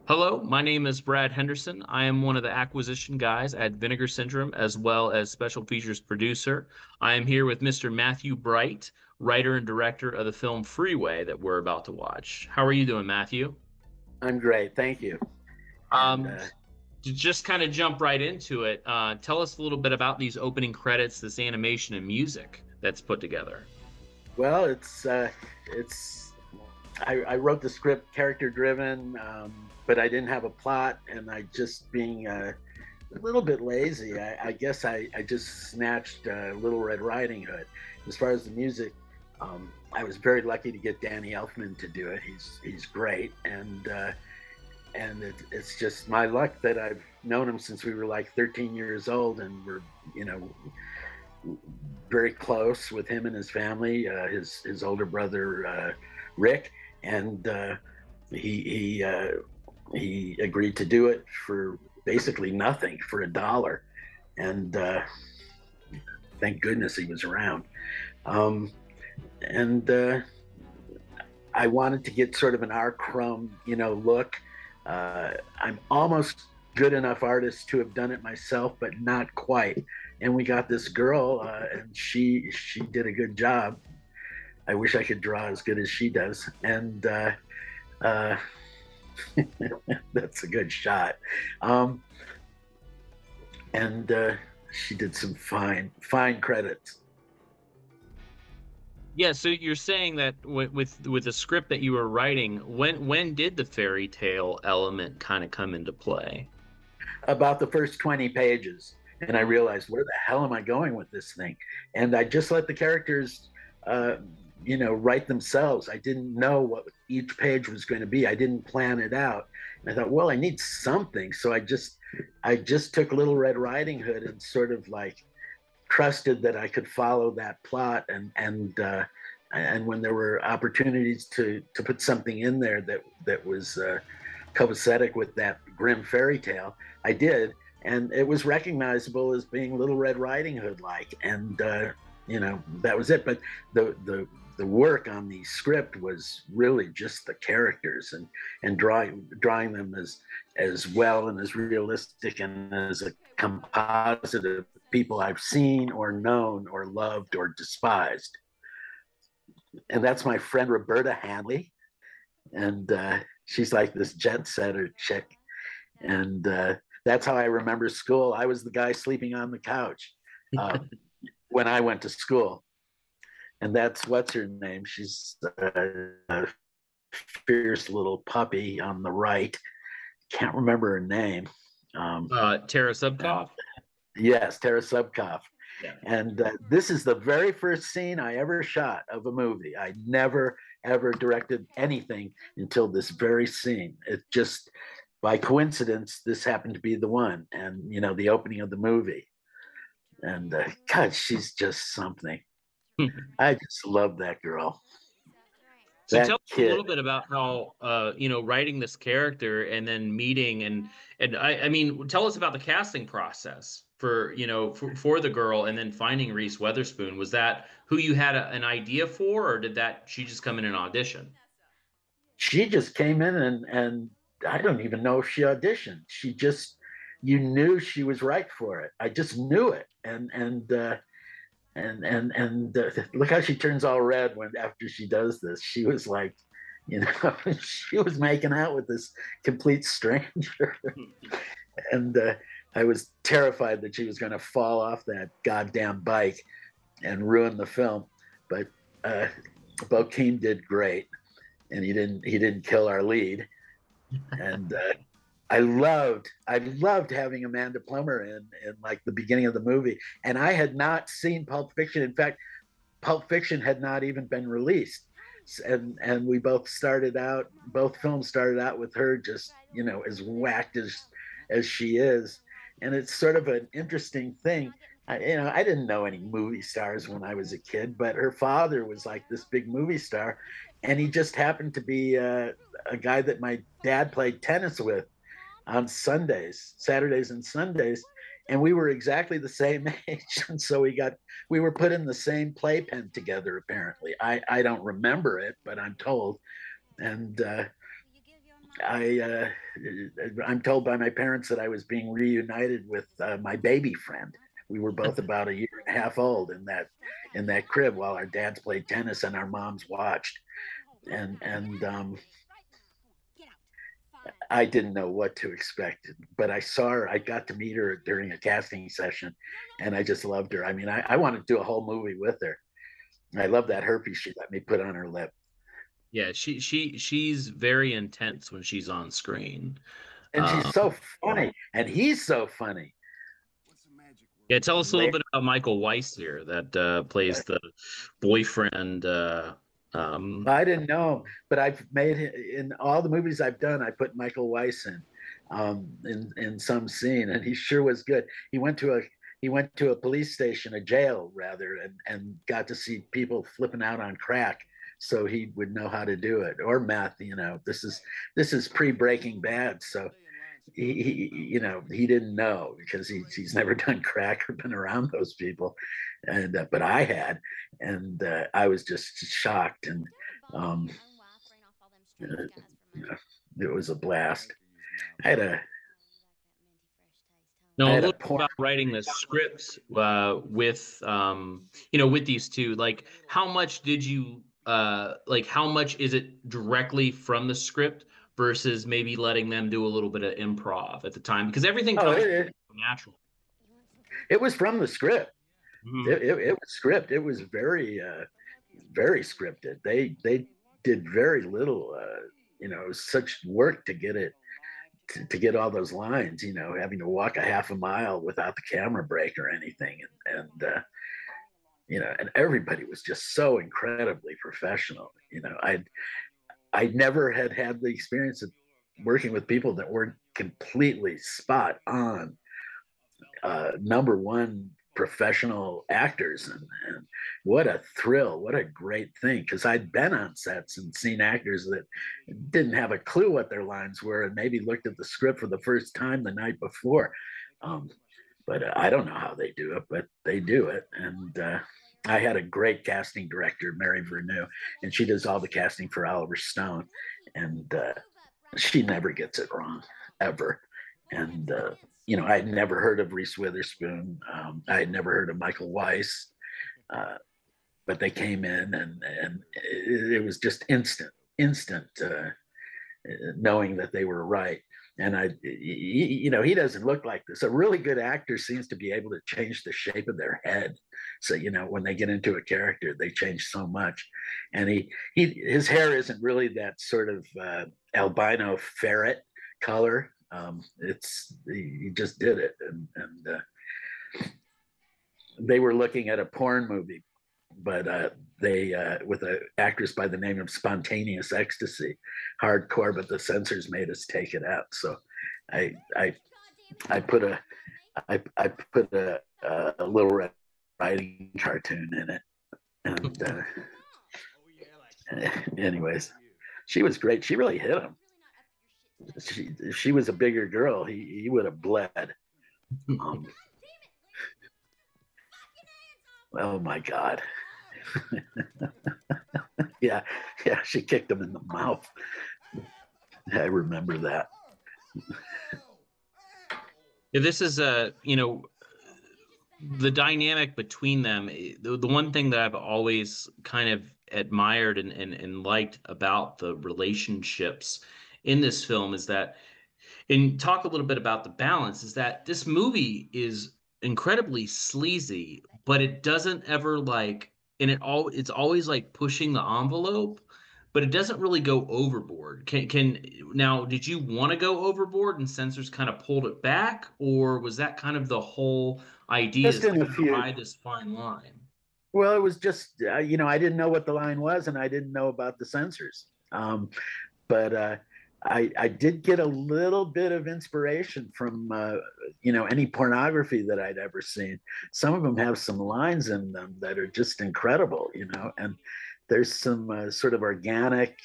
Hello, my name is Brad Henderson. I am one of the acquisition guys at Vinegar Syndrome, as well as special features producer. I am here with Mr. Matthew Bright, writer and director of the film Freeway that we're about to watch. How are you doing, Matthew? I'm great, thank you. And Um, to just kind of jump right into it, tell us a little bit about these opening credits, this animation and music that's put together. well, it's I wrote the script character driven, but I didn't have a plot, and I just being a little bit lazy. I guess I just snatched Little Red Riding Hood. As far as the music, I was very lucky to get Danny Elfman to do it. He's great, and it's just my luck that I've known him since we were like 13 years old, and we're you know very close with him and his family. His older brother Rick, and he agreed to do it for basically nothing, for $1, and thank goodness he was around. Um, and I wanted to get sort of an R. Crumb, look. I'm almost good enough artist to have done it myself, but not quite. And we got this girl, and she did a good job. I wish I could draw as good as she does, and uh, that's a good shot. Um, and she did some fine credits. Yeah, so you're saying that with the script that you were writing, when did the fairy tale element kind of come into play? About the first 20 pages, and I realized, where the hell am I going with this thing? And I just let the characters uh, write themselves. I didn't know what each page was going to be. I didn't plan it out. And I thought, well, I need something. So I just took Little Red Riding Hood and sort of like trusted that I could follow that plot, and when there were opportunities to put something in there that was copacetic with that grim fairy tale, I did, and it was recognizable as being Little Red Riding Hood like, and that was it. But the work on the script was really just the characters, and drawing them as well and as realistic and as a composite of people I've seen or known or loved or despised. And that's my friend Roberta Hanley, and she's like this jet setter chick, and that's how I remember school. I was the guy sleeping on the couch uh, when I went to school, and that's what's her name. She's a fierce little puppy on the right. Can't remember her name. Tara And Subkoff? yes, Tara Subkoff. Yeah. And this is the very first scene I ever shot of a movie. I never, ever directed anything until this very scene. It just, by coincidence, this happened to be the one. And, the opening of the movie. And God, she's just something. I just love that girl. So tell That us a kid. little bit about how writing this character and then meeting and I mean tell us about the casting process for for the girl and then finding Reese Witherspoon. Was that who you had an idea for, or did that she just come in and audition? She just came in, and I don't even know if she auditioned. She just, you knew she was right for it. I just knew it. And look how she turns all red when after she does this. She was like, she was making out with this complete stranger, and I was terrified that she was going to fall off that goddamn bike and ruin the film. But uh, Bokeem did great, and he didn't kill our lead. And I loved having Amanda Plummer in like the beginning of the movie, and I had not seen Pulp Fiction. In fact, Pulp Fiction had not even been released, and we both films started out with her just as whacked as she is, and it's sort of an interesting thing. I didn't know any movie stars when I was a kid, but her father was like this big movie star, and he just happened to be a guy that my dad played tennis with on Sundays, Saturdays and Sundays, and we were exactly the same age, and so we were put in the same playpen together. Apparently, I don't remember it, but I'm told, and I I'm told by my parents that I was being reunited with my baby friend. We were both about a year and a half old in that crib while our dads played tennis and our moms watched. And I didn't know what to expect, but I saw her. I got to meet her during a casting session, and I just loved her. I mean, I wanted to do a whole movie with her. I love that herpes she let me put on her lip. Yeah, she's very intense when she's on screen. And she's Um, so funny, and he's so funny. yeah, tell us a little Later, bit about Michael Weiss here that plays the boyfriend. I didn't know him, but I've made in all the movies I've done. I put Michael Weiss in some scene, and he sure was good. He went to a police station, a jail rather, and got to see people flipping out on crack, so he would know how to do it, or meth. You know, this is pre Breaking Bad, so he didn't know because he's never done crack or been around those people, and but I had, and I was just shocked, and um, uh, you know, it was a blast. I had a I No, a had a little bit porn. about writing the script with with these two. Like, how much did you like? How much is it directly from the script versus maybe letting them do a little bit of improv at the time? Because everything Oh, comes natural. it was from the script. Hmm. It was script. It was very scripted. They did very little. Such work to get it to get all those lines. Having to walk a half a mile without the camera break or anything, and everybody was just so incredibly professional. I never had the experience of working with people that weren't completely spot on number one professional actors, and what a thrill, what a great thing, because I'd been on sets and seen actors that didn't have a clue what their lines were and maybe looked at the script for the first time the night before. um, but I don't know how they do it, but they do it. And I had a great casting director, Mary Vernew, and she does all the casting for Oliver Stone, and she never gets it wrong, ever. And I had never heard of Reese Witherspoon. I had never heard of Michael Weiss, uh, but they came in, and it was just instant knowing that they were right. And he doesn't look like this. A really good actor seems to be able to change the shape of their head. So, when they get into a character, they change so much. And his hair isn't really that sort of albino ferret color. He just did it, and they were looking at a porn movie, but they with an actress by the name of Spontaneous Ecstasy, hardcore, but the censors made us take it out. So I I I put a I put a little Red Riding cartoon in it, and anyways, she was great. She really hit him. If she was a bigger girl, he would have bled. Um, oh my God. Yeah, yeah, she kicked him in the mouth. I remember that. Yeah, this is the dynamic between them. The one thing that I've always kind of admired and liked about the relationships in this film is that, and talk a little bit about the balance, is that this movie is incredibly sleazy, but it doesn't ever like, and it's always like pushing the envelope, but it doesn't really go overboard. Can now, did you want to go overboard and censors kind of pulled it back, or was that kind of the whole idea, Just is in a to few. ride this fine line? Well, it was just I didn't know what the line was, and I didn't know about the censors. But I did get a little bit of inspiration from any pornography that I'd ever seen. Some of them have some lines in them that are just incredible, and there's some sort of organic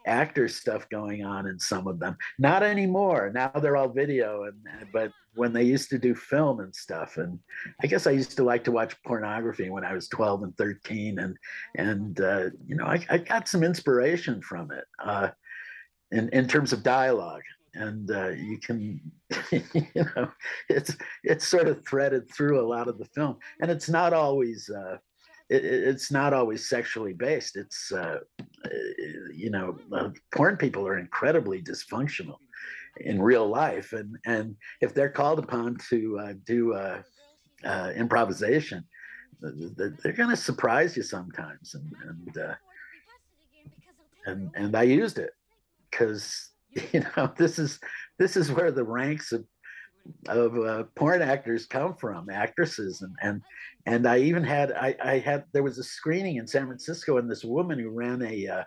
actor stuff going on in some of them. Not anymore. Now they're all video, but when they used to do film and stuff, and I guess I used to like to watch pornography when I was 12 and 13, and I got some inspiration from it. in terms of dialogue. And you can, you know, it's sort of threaded through a lot of the film, and it's not always it's not always sexually based. It's you know, porn people are incredibly dysfunctional in real life, and if they're called upon to do improvisation, they're going to surprise you sometimes, and I used it because you know this is where the ranks of porn actors come from, actresses, and I even had I had there was a screening in San Francisco, and this woman who ran a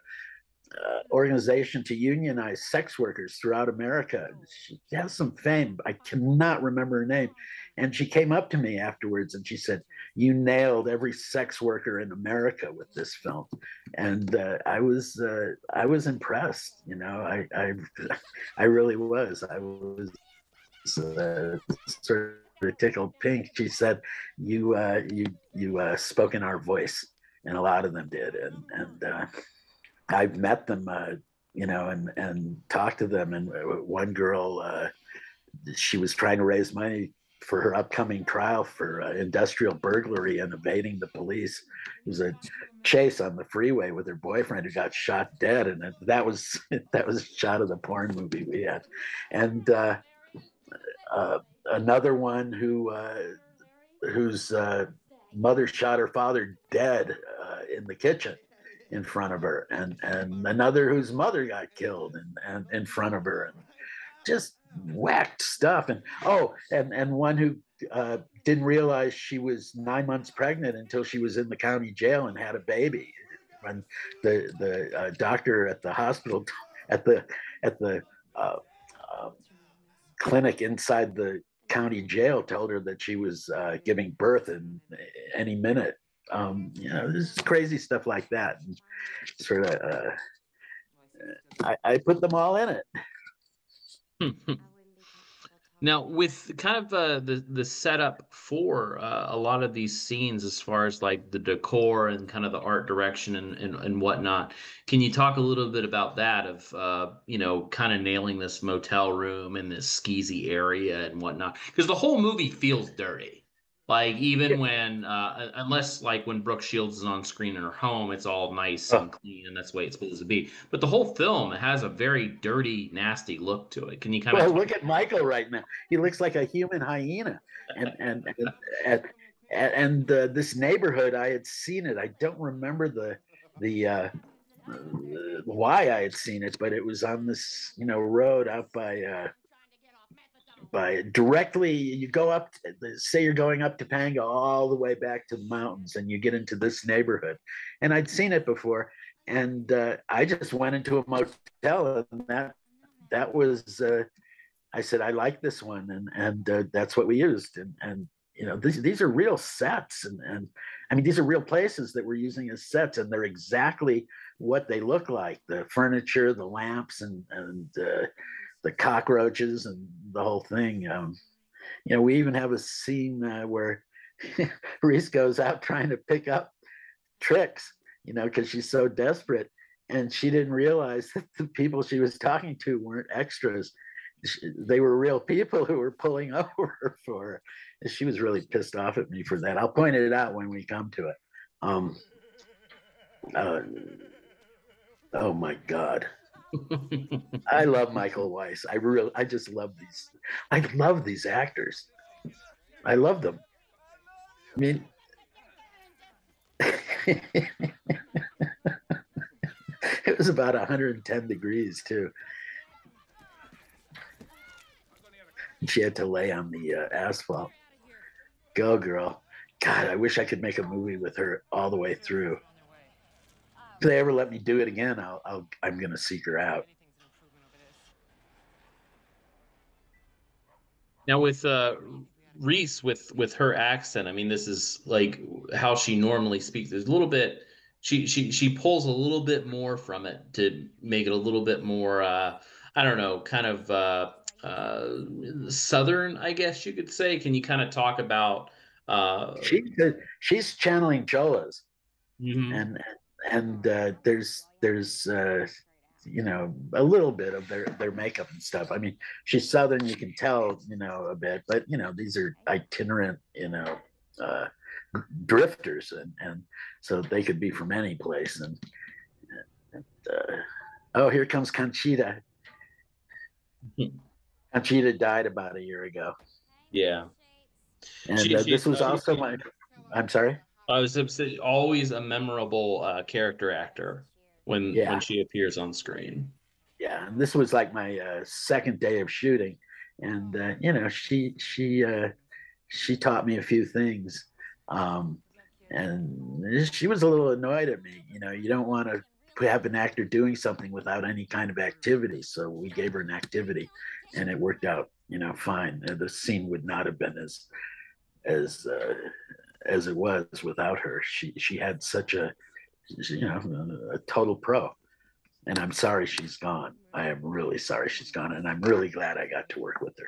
organization to unionize sex workers throughout America. She has some fame. I cannot remember her name. And she came up to me afterwards and she said, "You nailed every sex worker in America with this film." And I was impressed. You know, I really was. I was sort of tickled pink. She said, "You spoke in our voice," and a lot of them did. And I've met them, you know, and talked to them. And one girl, she was trying to raise money for her upcoming trial for industrial burglary and evading the police. It was a chase on the freeway with her boyfriend who got shot dead, and that was that was a shot of the porn movie we had. And another one whose mother shot her father dead in the kitchen in front of her, and another whose mother got killed and in front of her, and just whacked stuff. And and one who didn't realize she was 9 months pregnant until she was in the county jail and had a baby. When the doctor at the hospital, at the clinic inside the county jail, told her that she was giving birth in any minute. You know, this is crazy stuff like that. And sort of, I put them all in it. Now, with kind of the setup for a lot of these scenes, as far as like the decor and kind of the art direction and whatnot, can you talk a little bit about that? Of you know, kind of nailing this motel room and this skeezy area and whatnot, because the whole movie feels dirty. Like even when, unless like when Brooke Shields is on screen in her home, it's all nice Oh, and clean, and that's the way it's supposed to be. But the whole film has a very dirty, nasty look to it. Can you kind of well, talk? look at Michael right now. He looks like a human hyena. And this neighborhood, I had seen it. I don't remember the why I had seen it, but it was on this, you know, road out by directly. You go up, say you're going up to Topanga all the way back to the mountains, and you get into this neighborhood. And I'd seen it before, and I just went into a motel, and that was. I said I like this one, and that's what we used, and you know these are real sets, and I mean these are real places that we're using as sets, and they're exactly what they look like: the furniture, the lamps, and the cockroaches, and the whole thing. You know, we even have a scene where Reese goes out trying to pick up tricks, you know, because she's so desperate. And she didn't realize that the people she was talking to weren't extras. They were real people who were pulling over for her. And she was really pissed off at me for that. I'll point it out when we come to it. Um, uh, oh my God. I love Michael Weiss. I just love these. I love these actors. I love them. I mean, it was about 110 degrees too. She had to lay on the asphalt. Go, girl. God, I wish I could make a movie with her all the way through. If they ever let me do it again, I'm going to seek her out. Now with Reese with her accent, I mean, this is like how she normally speaks. There's a little bit she pulls a little bit more from it to make it a little bit more I don't know, kind of southern, I guess you could say. Can you kind of talk about She she's channeling Cholas, mhm. and there's you know, a little bit of their makeup and stuff. I mean, she's Southern, you can tell, you know, a bit, but you know, these are itinerant, you know, uh, drifters, and so they could be from any place. And oh, here comes Conchita. Conchita died about a year ago, Yeah. and She this she's was also my. I'm sorry. I was always a memorable character actor when Yeah, she appears on screen. yeah. And this was like my second day of shooting, and you know, she taught me a few things, um, and she was a little annoyed at me. You know, you don't want to have an actor doing something without any kind of activity, so we gave her an activity, and it worked out, you know, fine. The scene would not have been as as it was without her. She had such a, you know, a total pro. And I'm sorry she's gone. I am really sorry she's gone, and I'm really glad I got to work with her.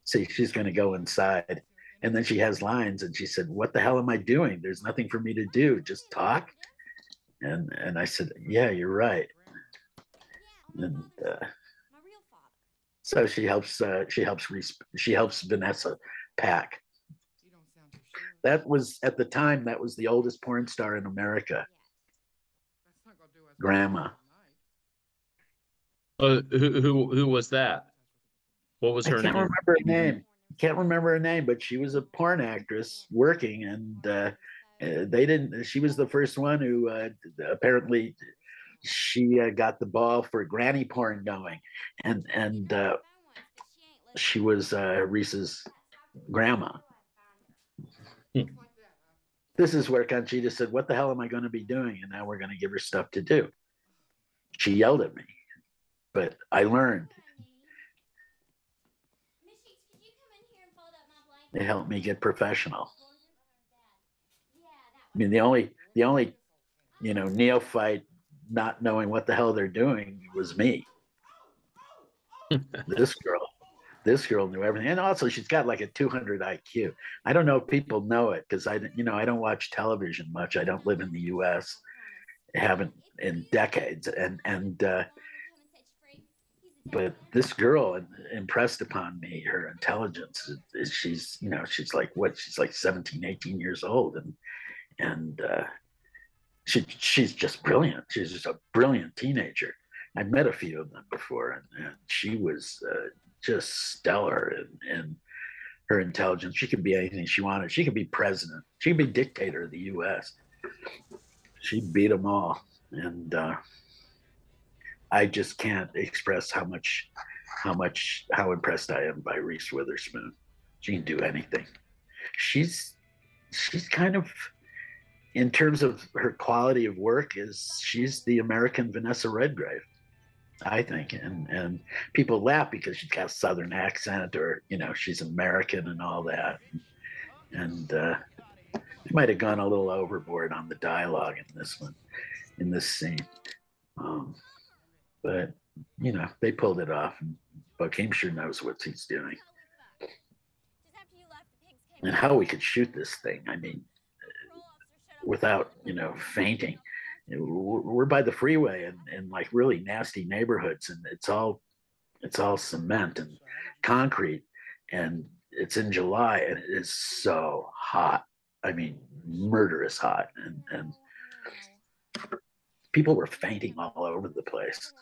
See, she's going to go inside, and then she has lines, and she said, "What the hell am I doing? There's nothing for me to do. Just talk." And I said, "Yeah, you're right." And so she helps Vanessa pack. That was at the time that was the oldest porn star in America, Grandma. Who was that? What was I her can't name? remember her name. Can't remember her name, but she was a porn actress working, and they didn't. She was the first one who apparently she got the ball for granny porn going, and she was Reese's grandma. This is where Conchita said, "What the hell am I going to be doing?" And now we're going to give her stuff to do. She yelled at me, but I learned. It helped me get professional. I mean, the only you know, neophyte not knowing what the hell they're doing was me. This girl, this girl knew everything, and also she's got like a 200 IQ. I don't know if people know it because you know, I don't watch television much. I don't live in the U.S. I haven't in decades, and but this girl impressed upon me her intelligence. She's, you know, she's like what? She's like 17, 18 years old, and she's just brilliant. She's just a brilliant teenager. I've met a few of them before, and she was just stellar in her intelligence. She could be anything she wanted. She could be president. She could be dictator of the U.S. She beat them all, and I just can't express how impressed I am by Reese Witherspoon. She can do anything. She's kind of, in terms of her quality of work, she's the American Vanessa Redgrave, I think, and people laugh because she's got a Southern accent, or you know, she's American and all that, and they might have gone a little overboard on the dialogue in this one, in this scene, but you know, they pulled it off, and Bokeem sure knows what he's doing, and how we could shoot this thing. I mean, without, you know, fainting. We're by the freeway and like really nasty neighborhoods, and it's all cement and concrete, and it's in July, and it is so hot. I mean, murderous hot, and people were fainting all over the place.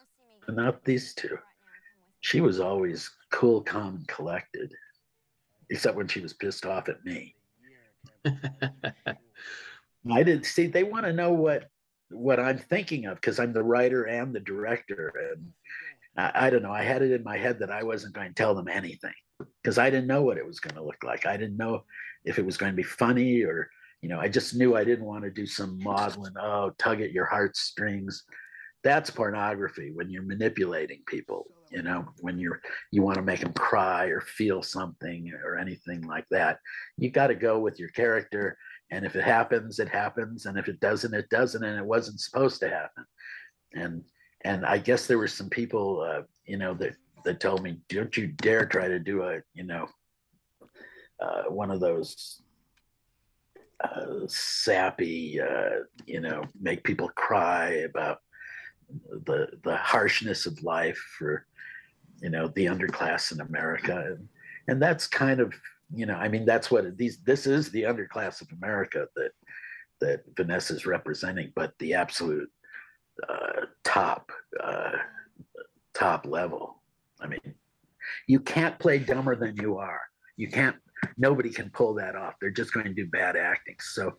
And not these two. She was always cool, calm, and collected, except when she was pissed off at me. I didn't see. They want to know what I'm thinking of because I'm the writer and the director, and I don't know. I had it in my head that I wasn't going to tell them anything because I didn't know what it was going to look like. I didn't know if it was going to be funny, or you know, I just knew I didn't want to do some maudlin, oh, tug at your heartstrings. That's pornography, when you're manipulating people, you know, when you want to make them cry or feel something or anything like that. You got to go with your character, and if it happens, it happens, and if it doesn't, it doesn't, and it wasn't supposed to happen. And I guess there were some people, you know, that told me, don't you dare try to do a, you know, one of those sappy, make people cry about the harshness of life for the underclass in America, and that's kind of I mean that's what this is, the underclass of America that Vanessa's representing, but the absolute top top level. I mean, you can't play dumber than you are. You can't. Nobody can pull that off. They're just going to do bad acting. So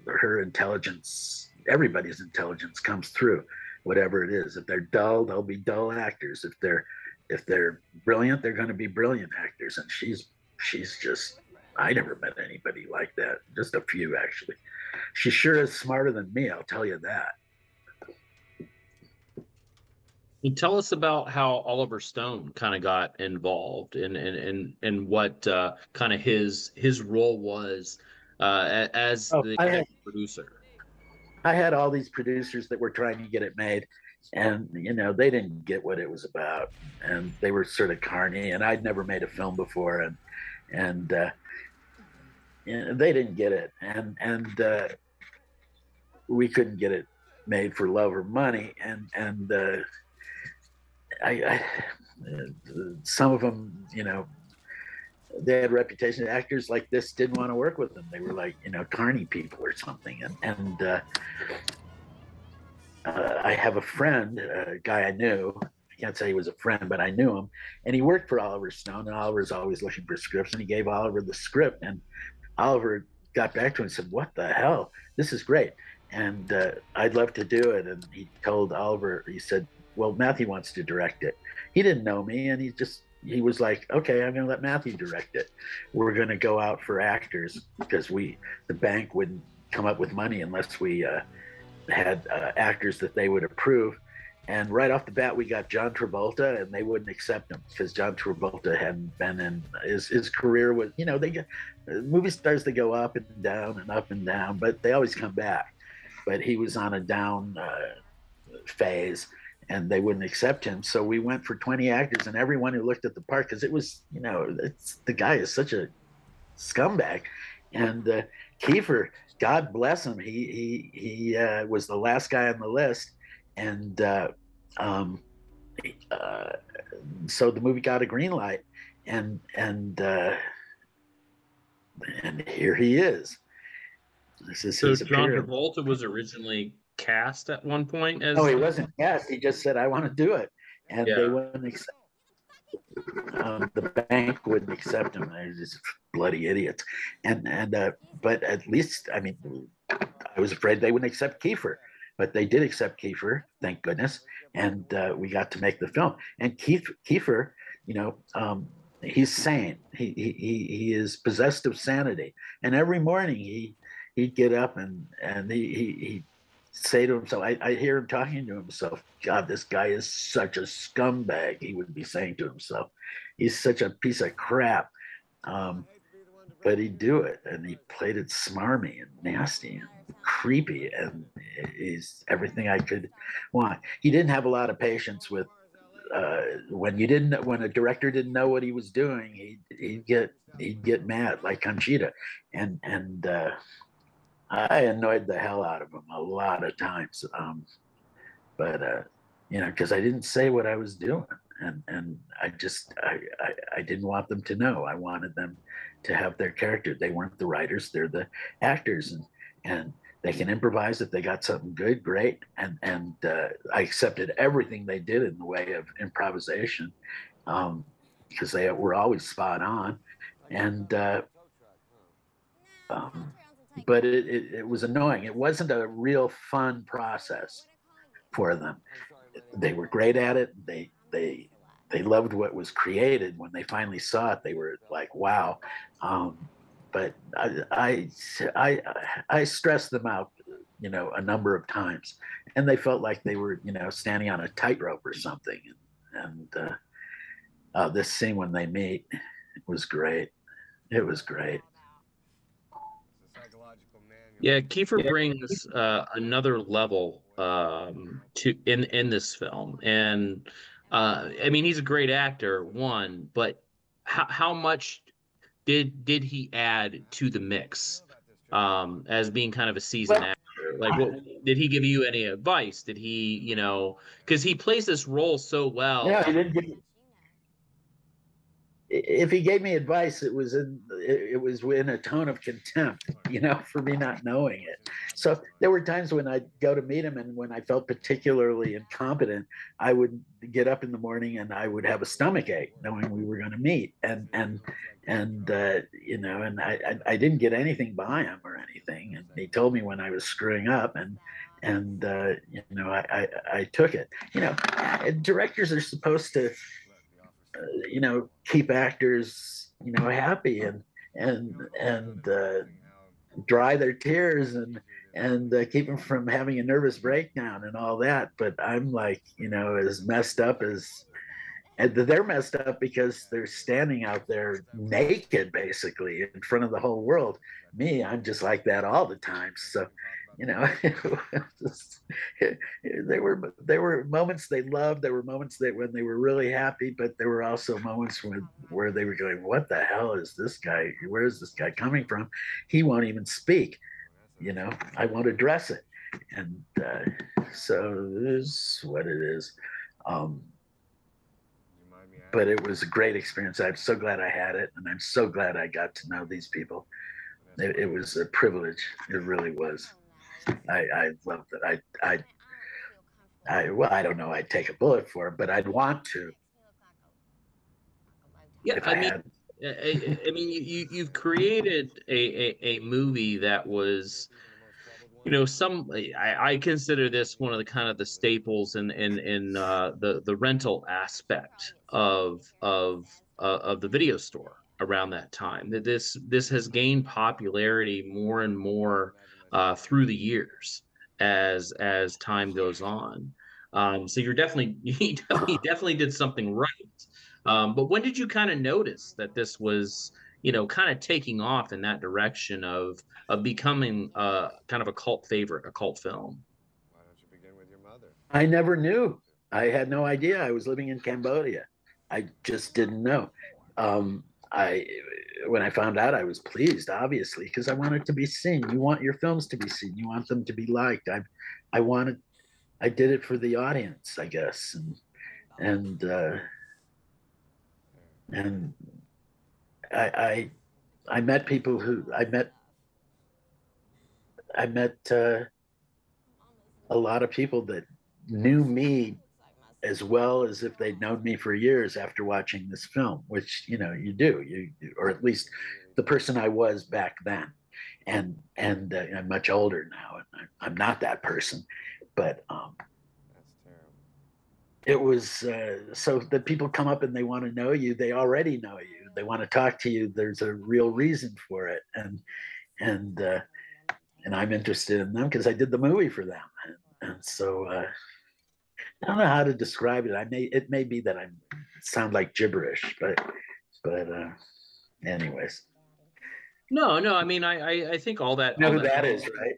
her intelligence, everybody's intelligence, comes through, whatever it is. If they're dull, they'll be dull actors. If they're brilliant, they're going to be brilliant actors. And she's just. I never met anybody like that. Just a few, actually. She sure is smarter than me. I'll tell you that. You tell us about how Oliver Stone kind of got involved and what kind of his role was as Oh, the producer. I had all these producers that were trying to get it made, and they didn't get what it was about, and they were sort of carny. And I'd never made a film before, and they didn't get it, and we couldn't get it made for love or money, and I some of them, they had reputation. Actors like this didn't want to work with them. They were like, carny people or something. And I have a friend, a guy I knew. I can't say he was a friend, but I knew him, and he worked for Oliver Stone. And Oliver's always looking for scripts, and he gave Oliver the script. And Oliver got back to him and said, "What the hell? This is great, and I'd love to do it." And he told Oliver, he said, "Well, Matthew wants to direct it." He didn't know me, and he was like, "Okay, I'm going to let Matthew direct it. We're going to go out for actors because the bank wouldn't come up with money unless we had actors that they would approve." And right off the bat, we got John Travolta, and they wouldn't accept him because John Travolta hadn't been in his career was, they get movie stars, they go up and down, but they always come back. But he was on a down phase, and they wouldn't accept him. So we went for 20 actors, and everyone who looked at the part, because it was, the guy is such a scumbag. And Kiefer, God bless him, he was the last guy on the list, and so the movie got a green light, and here he is. This is So his John appearance. Travolta was originally cast at one point as. No, he wasn't cast. He just said, "I want to do it," and they Yeah. wouldn't accept. The bank wouldn't accept him. They're just bloody idiots. And but at least, I mean, I was afraid they wouldn't accept Kiefer, but they did accept Kiefer, thank goodness. And we got to make the film. And Kiefer, he's sane. He is possessed of sanity. And every morning he'd get up and he say to himself, I hear him talking to himself, "God, this guy is such a scumbag," he would be saying to himself. "He's such a piece of crap." But he'd do it, and he played it smarmy and nasty and creepy, and he's everything I could want. He didn't have a lot of patience with when a director didn't know what he was doing. He'd get mad like Conchita, and I annoyed the hell out of him a lot of times. But because I didn't say what I was doing, and I didn't want them to know. I wanted them to have their character. They weren't the writers; they're the actors, and they can improvise if they got something good, great. And I accepted everything they did in the way of improvisation, because they were always spot on, and. But it was annoying. It wasn't a real fun process for them. They were great at it. They loved what was created. When they finally saw it, they were like, "Wow!" But I stressed them out, a number of times, and they felt like they were, standing on a tightrope or something. And this scene when they meet was great. It was great. Yeah, Kiefer brings another level to in this film, and I mean he's a great actor, but how much did he add to the mix? as being kind of a seasoned Well, actor? Like, what did he give you any advice? Did he, because he plays this role so yeah, well. he didn't give if he gave me advice, it was in a tone of contempt, for me not knowing it. So there were times when I'd go to meet him, and when I felt particularly incompetent, I would get up in the morning and I would have a stomach ache, knowing we were going to meet, and I didn't get anything by him or anything, and he told me when I was screwing up, and I took it. Directors are supposed to keep actors happy and dry their tears and keep them from having a nervous breakdown and all that. But I'm like, as messed up as, and they're messed up because they're standing out there naked basically in front of the whole world. Me, I'm just like that all the time. So you know just, there were moments they loved, there were moments that when they were really happy, but there were also moments where they were going, what the hell is this guy, where is this guy coming from? He won't even speak. I won't address it. And so it is what it is. um, but it was a great experience. I'm so glad I had it, and I'm so glad I got to know these people. It was a privilege. It really was. I loved it. Well, I don't know. I'd take a bullet for it, but I'd want to Yeah, if I had. I mean, you've created a movie that was, I consider this one of the kind of the staples in the rental aspect of the video store around that time. That this has gained popularity more and more through the years as time goes on. So you're definitely you definitely did something right. But when did you kind of notice that this was, kind of taking off in that direction of becoming kind of a cult favorite, a cult film? I never knew. I had no idea. I was living in Cambodia. I just didn't know. I When I found out, I was pleased, obviously, because I wanted to be seen. You want your films to be seen. You want them to be liked. I wanted. I did it for the audience, I guess, and I I met people who I met a lot of people that knew me as well as if they'd known me for years after watching this film, which you do, or at least the person I was back then, and I'm much older now, and I'm not that person, but it was so that people come up and they want to know you, they already know you, they want to talk to you, there's a real reason for it, and I'm interested in them because I did the movie for them, and so I don't know how to describe it. It may be that I sound like gibberish, but anyways, No, no. I mean, I think you know who that is, right?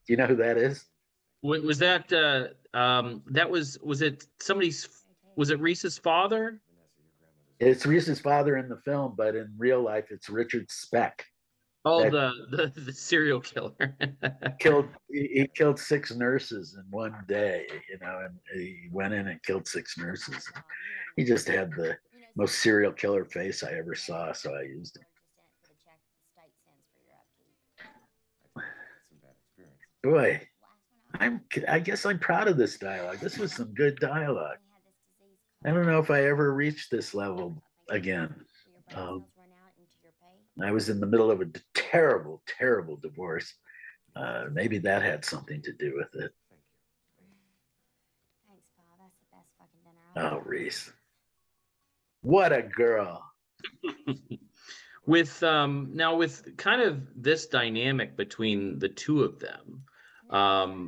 Do you know who that is? Was that was it somebody's, was it Reese's father? It's Reese's father in the film, but in real life, it's Richard Speck Oh, that the serial killer. he killed 6 nurses in one day, and he went in and killed 6 nurses. He just had the most serial killer face I ever saw, so I used him. Boy, I guess I'm proud of this dialogue. This was some good dialogue. I don't know if I ever reached this level again. Um, I was in the middle of a terrible, terrible divorce. Maybe that had something to do with it. Oh, Reese, what a girl! With now with kind of this dynamic between the two of them,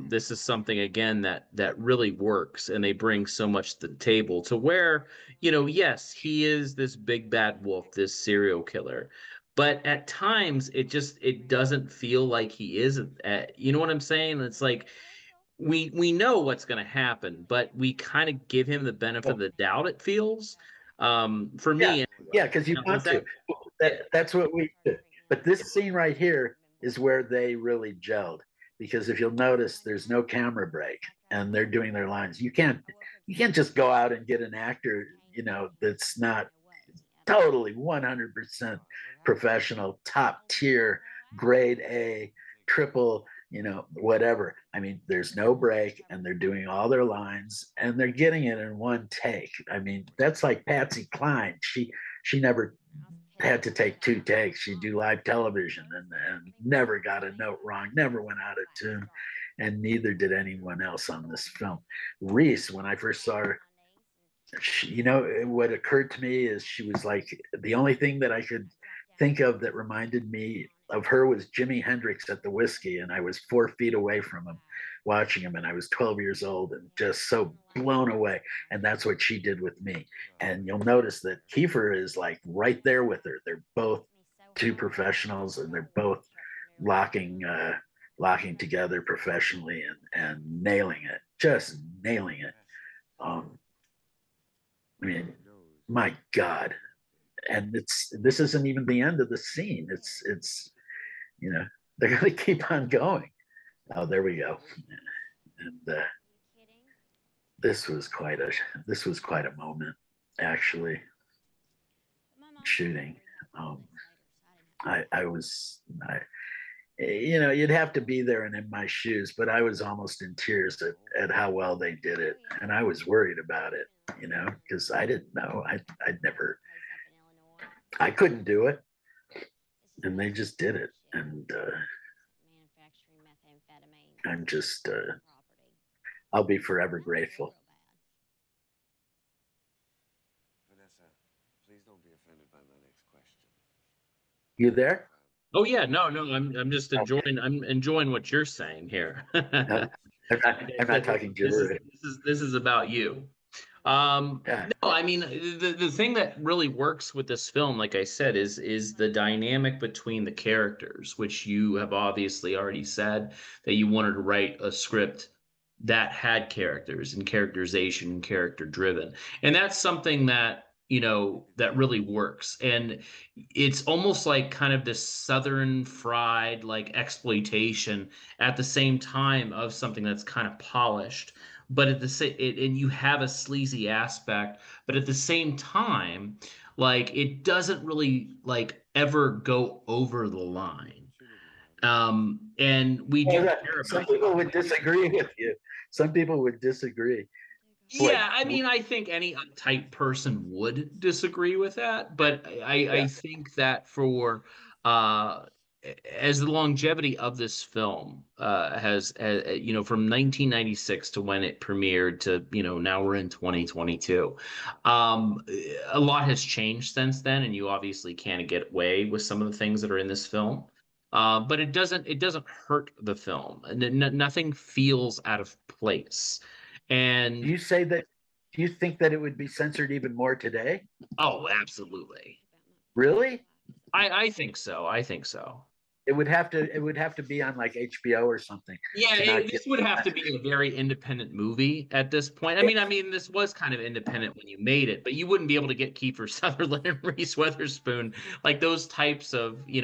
this is something again that really works, and they bring so much to the table to where, yes, he is this big bad wolf, this serial killer, but at times it doesn't feel like he is. You know what I'm saying? It's like we know what's going to happen, but we kind of give him the benefit of Oh, the doubt. It feels, for yeah, me yeah, anyway. because you Now, was want that to. That's what we do. But this scene right here, is where they really gelled. Because if you'll notice, there's no camera break, and they're doing their lines. You can't just go out and get an actor, that's not totally 100% professional, top tier, grade A, triple, whatever. I mean, there's no break, and they're doing all their lines, and they're getting it in one take. I mean, that's like Patsy Cline. She never had to take two takes. She'd do live television, and never got a note wrong, never went out of tune, and neither did anyone else on this film. Reese, when I first saw her, what occurred to me is she was like the only thing that I could think of that reminded me of her was Jimi Hendrix at the Whiskey, and I was 4 feet away from him watching him, and I was 12 years old and just so blown away. And that's what she did with me. And you'll notice that Kiefer is like right there with her. They're both two professionals, and they're both locking together professionally, and nailing it, just nailing it. Um, I mean, my God. And this isn't even the end of the scene. It's they're gonna keep on going. Oh, there we go. And this was quite a moment, actually, shooting. Um, you'd have to be there and in my shoes, but I was almost in tears at how well they did it, and I was worried about it, because I didn't know. I couldn't do it, and they just did it, and I'm just I'll be forever grateful. Vanessa, please don't be offended by my next question. You there? Oh yeah, no, no, I'm just Okay. enjoying what you're saying here. No, I'm not talking This is gibberish. this is about you. Yeah. No, I mean the thing that really works with this film, like I said, is the dynamic between the characters, which you have obviously already said that you wanted to write a script that had characters and characterization and character driven. And that's something that, that really works. And it's almost like kind of this southern fried like exploitation at the same time of something that's kind of polished, but at the same and you have a sleazy aspect, but at the same time, like it doesn't really like ever go over the line. And we do Well, care some about people would disagree with you. Some people would disagree. Boy, Yeah, I mean, I think any uptight person would disagree with that, but I yeah. think that for uh as the longevity of this film has from 1996 to when it premiered to now we're in 2022. um a lot has changed since then, and you obviously can't get away with some of the things that are in this film. But it doesn't hurt the film. Nothing feels out of place. Do And you say that? Do you think that it would be censored even more today? oh, absolutely. Really? I think so. I think so. It would have to be on like HBO or something Yeah, to not get. this would have to be a very independent movie at this point. I mean, this was kind of independent when you made it, but you wouldn't be able to get Kiefer Sutherland and Reese Witherspoon, like those types of, you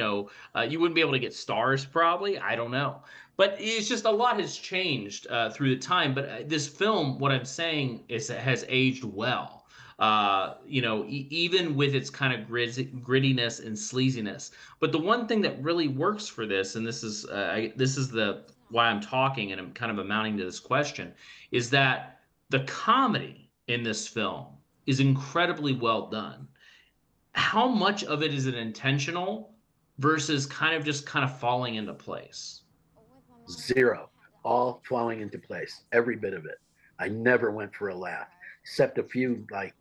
wouldn't be able to get stars probably. I don't know, but it's just a lot has changed through the time. But this film, what I'm saying is, it has aged well. Even with its kind of grittiness and sleaziness. But the one thing that really works for this, and this is the why I'm talking and I'm kind of amounting to this question, is that the comedy in this film is incredibly well done. How much of it is it intentional versus kind of falling into place? Zero, all falling into place, every bit of it. I never went for a laugh, except a few like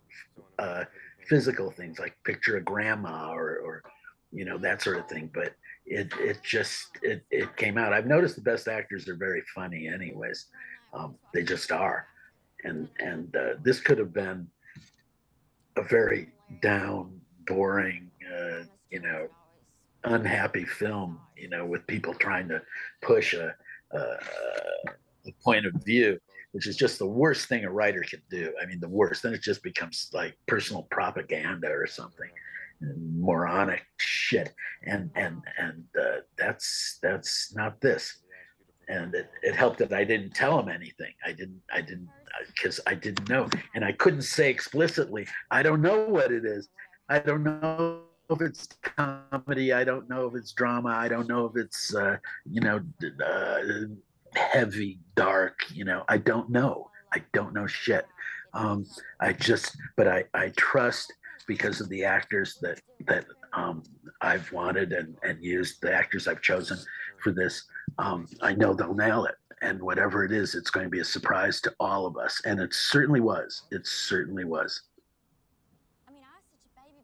uh, physical things, like picture a grandma or that sort of thing. But it came out. I've noticed the best actors are very funny, anyways. They just are, and this could have been a very down, boring, unhappy film, with people trying to push a point of view, which is just the worst thing a writer can do. I mean, the worst. Then it just becomes like personal propaganda or something. moronic shit, and that's not this. And it helped that I didn't tell him anything. I didn't because I didn't know, and I couldn't say explicitly, I don't know what it is. I don't know if it's comedy. I don't know if it's drama. I don't know if it's you know uh, heavy, dark. I don't know. I don't know shit. But I trust because of the actors that I've wanted and used, the actors I've chosen for this. I know they'll nail it, and whatever it is, it's going to be a surprise to all of us, and it certainly was. It certainly was.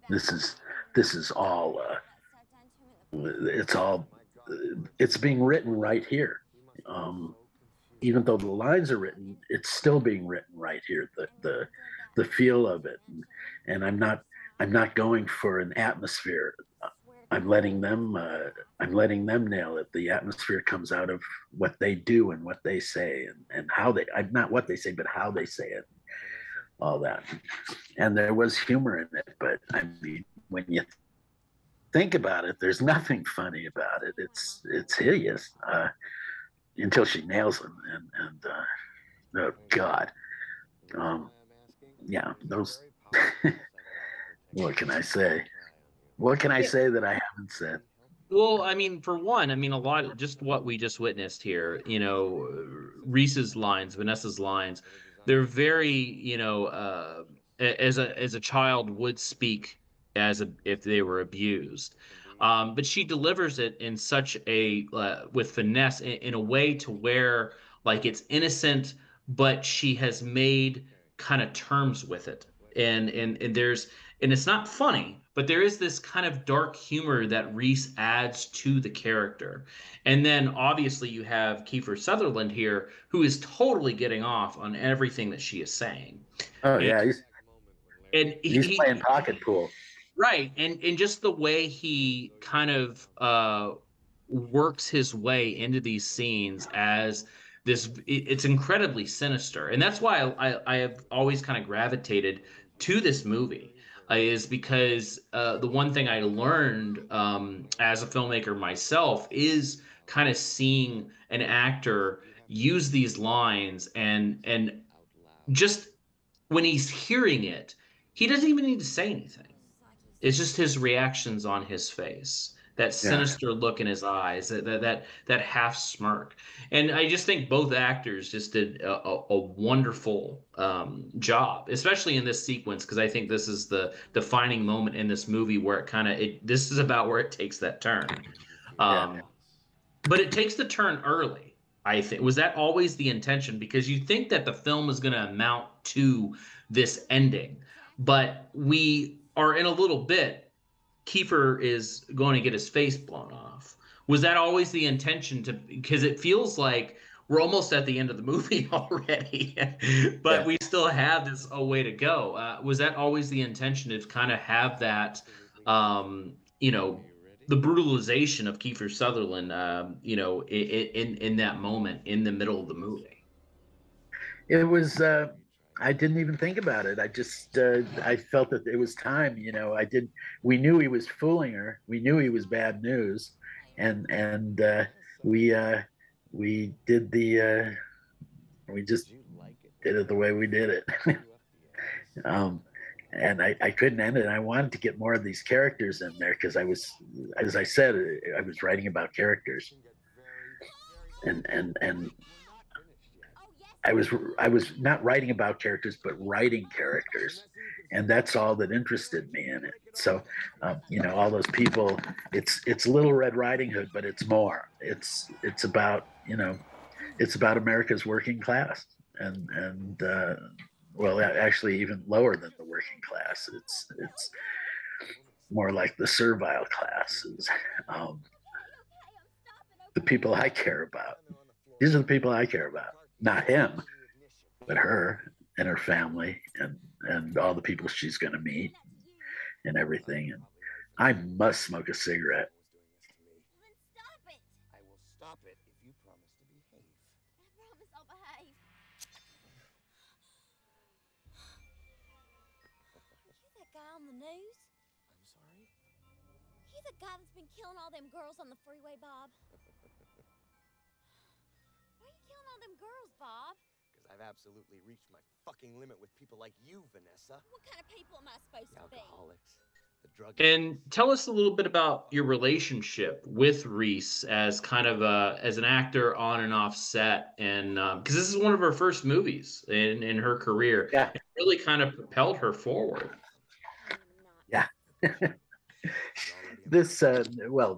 This is this is all. It's all. It's being written right here. Um, Even though the lines are written, it's still being written right here. The feel of it, and I'm not going for an atmosphere. I'm letting them nail it. The atmosphere comes out of what they do and what they say, and how they, I'm not what they say, but how they say it, all that. And there was humor in it, but I mean, when you think about it, there's nothing funny about it. It's hideous until she nails him, and oh God, um, yeah, those. What can I say? What can I Yeah. say that I haven't said? Well, I mean, for one, I mean, a lot just what we just witnessed here, Reese's lines, Vanessa's lines, they're very, as a child would speak as if they were abused. But she delivers it in such a with finesse in a way to where like it's innocent, but she has made kind of terms with it. And it's not funny, but there is this kind of dark humor that Reese adds to the character. And then obviously you have Kiefer Sutherland here, who is totally getting off on everything that she is saying. Oh And, yeah, and he's playing pocket pool. right, and just the way he kind of works his way into these scenes as it's incredibly sinister, and that's why I have always kind of gravitated to this movie. Is because the one thing I learned as a filmmaker myself is kind of seeing an actor use these lines and just when he's hearing it, he doesn't even need to say anything. It's just his reactions on his face, that Yeah, sinister look in his eyes, that half smirk. And I just think both actors just did a wonderful job, especially in this sequence, because I think this is the defining moment in this movie where this is about where it takes that turn. yeah. Um, but it takes the turn early. I think was that always the intention because you think that the film is going to amount to this ending, but we are in a little bit. Kiefer is going to get his face blown off. Was that always the intention to? Because it feels like we're almost at the end of the movie already, but Yeah. we still have this a way to go. Was that always the intention to kind of have that, um, you know, the brutalization of Kiefer Sutherland, in that moment in the middle of the movie? It was. I didn't even think about it. I felt that it was time. I did. We knew he was fooling her. We knew he was bad news, and we we did the we just did it the way we did it. um, and I couldn't end it. I wanted to get more of these characters in there because as I said, I was writing about characters, and I was not writing about characters, but writing characters, and that's all that interested me in it. So, all those people. It's Little Red Riding Hood, but it's more. It's about America's working class, and well, actually, even lower than the working class. It's more like the servile classes. Um, the people I care about. These are the people I care about, not him, but her and her family and all the people she's going to meet and everything. And I must smoke a cigarette. I will stop it if you promise to behave. I'm sorry? guy that's been killing all them girls on the freeway, Bob? Why are you killing all them girls, Bob? Because I've absolutely reached my fucking limit with people like you, Vanessa. What kind of people am I supposed The to be? alcoholics, the drug And tell us a little bit about your relationship with Reese as kind of as an actor on and off set, and because this is one of her first movies in her career, Yeah. it really kind of propelled her forward. Yeah. This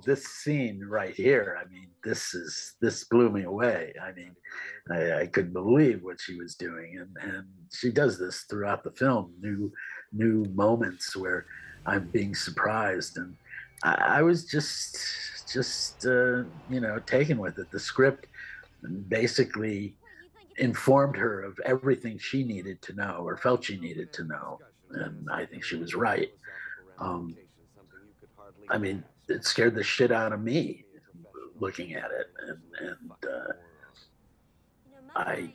this scene right here, I mean, this blew me away. I mean, I couldn't believe what she was doing, and she does this throughout the film, new moments where I'm being surprised, and I was just taken with it. The script basically informed her of everything she needed to know or felt she needed to know, and I think she was right. I mean, it scared the shit out of me looking at it, and I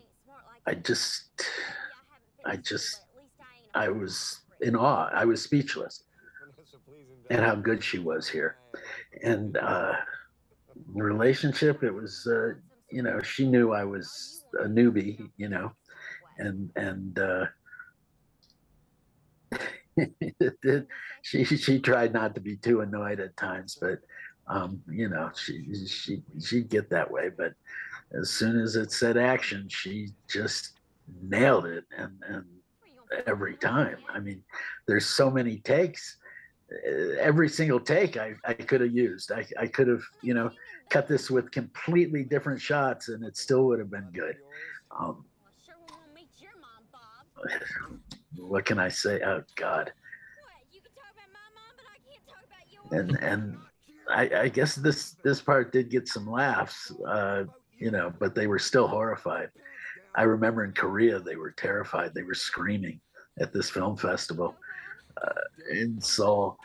was in awe. I was speechless at how good she was here, and the relationship. It was, she knew I was a newbie, and she tried not to be too annoyed at times, but she'd get that way. But as soon as it said action, she just nailed it, and every time. I mean, there's so many takes. Every single take I could have used. I could have, cut this with completely different shots, and it still would have been good. What can I say? Oh God. And I guess this part did get some laughs, but they were still horrified. I remember in Korea they were terrified. They were screaming at this film festival in Seoul.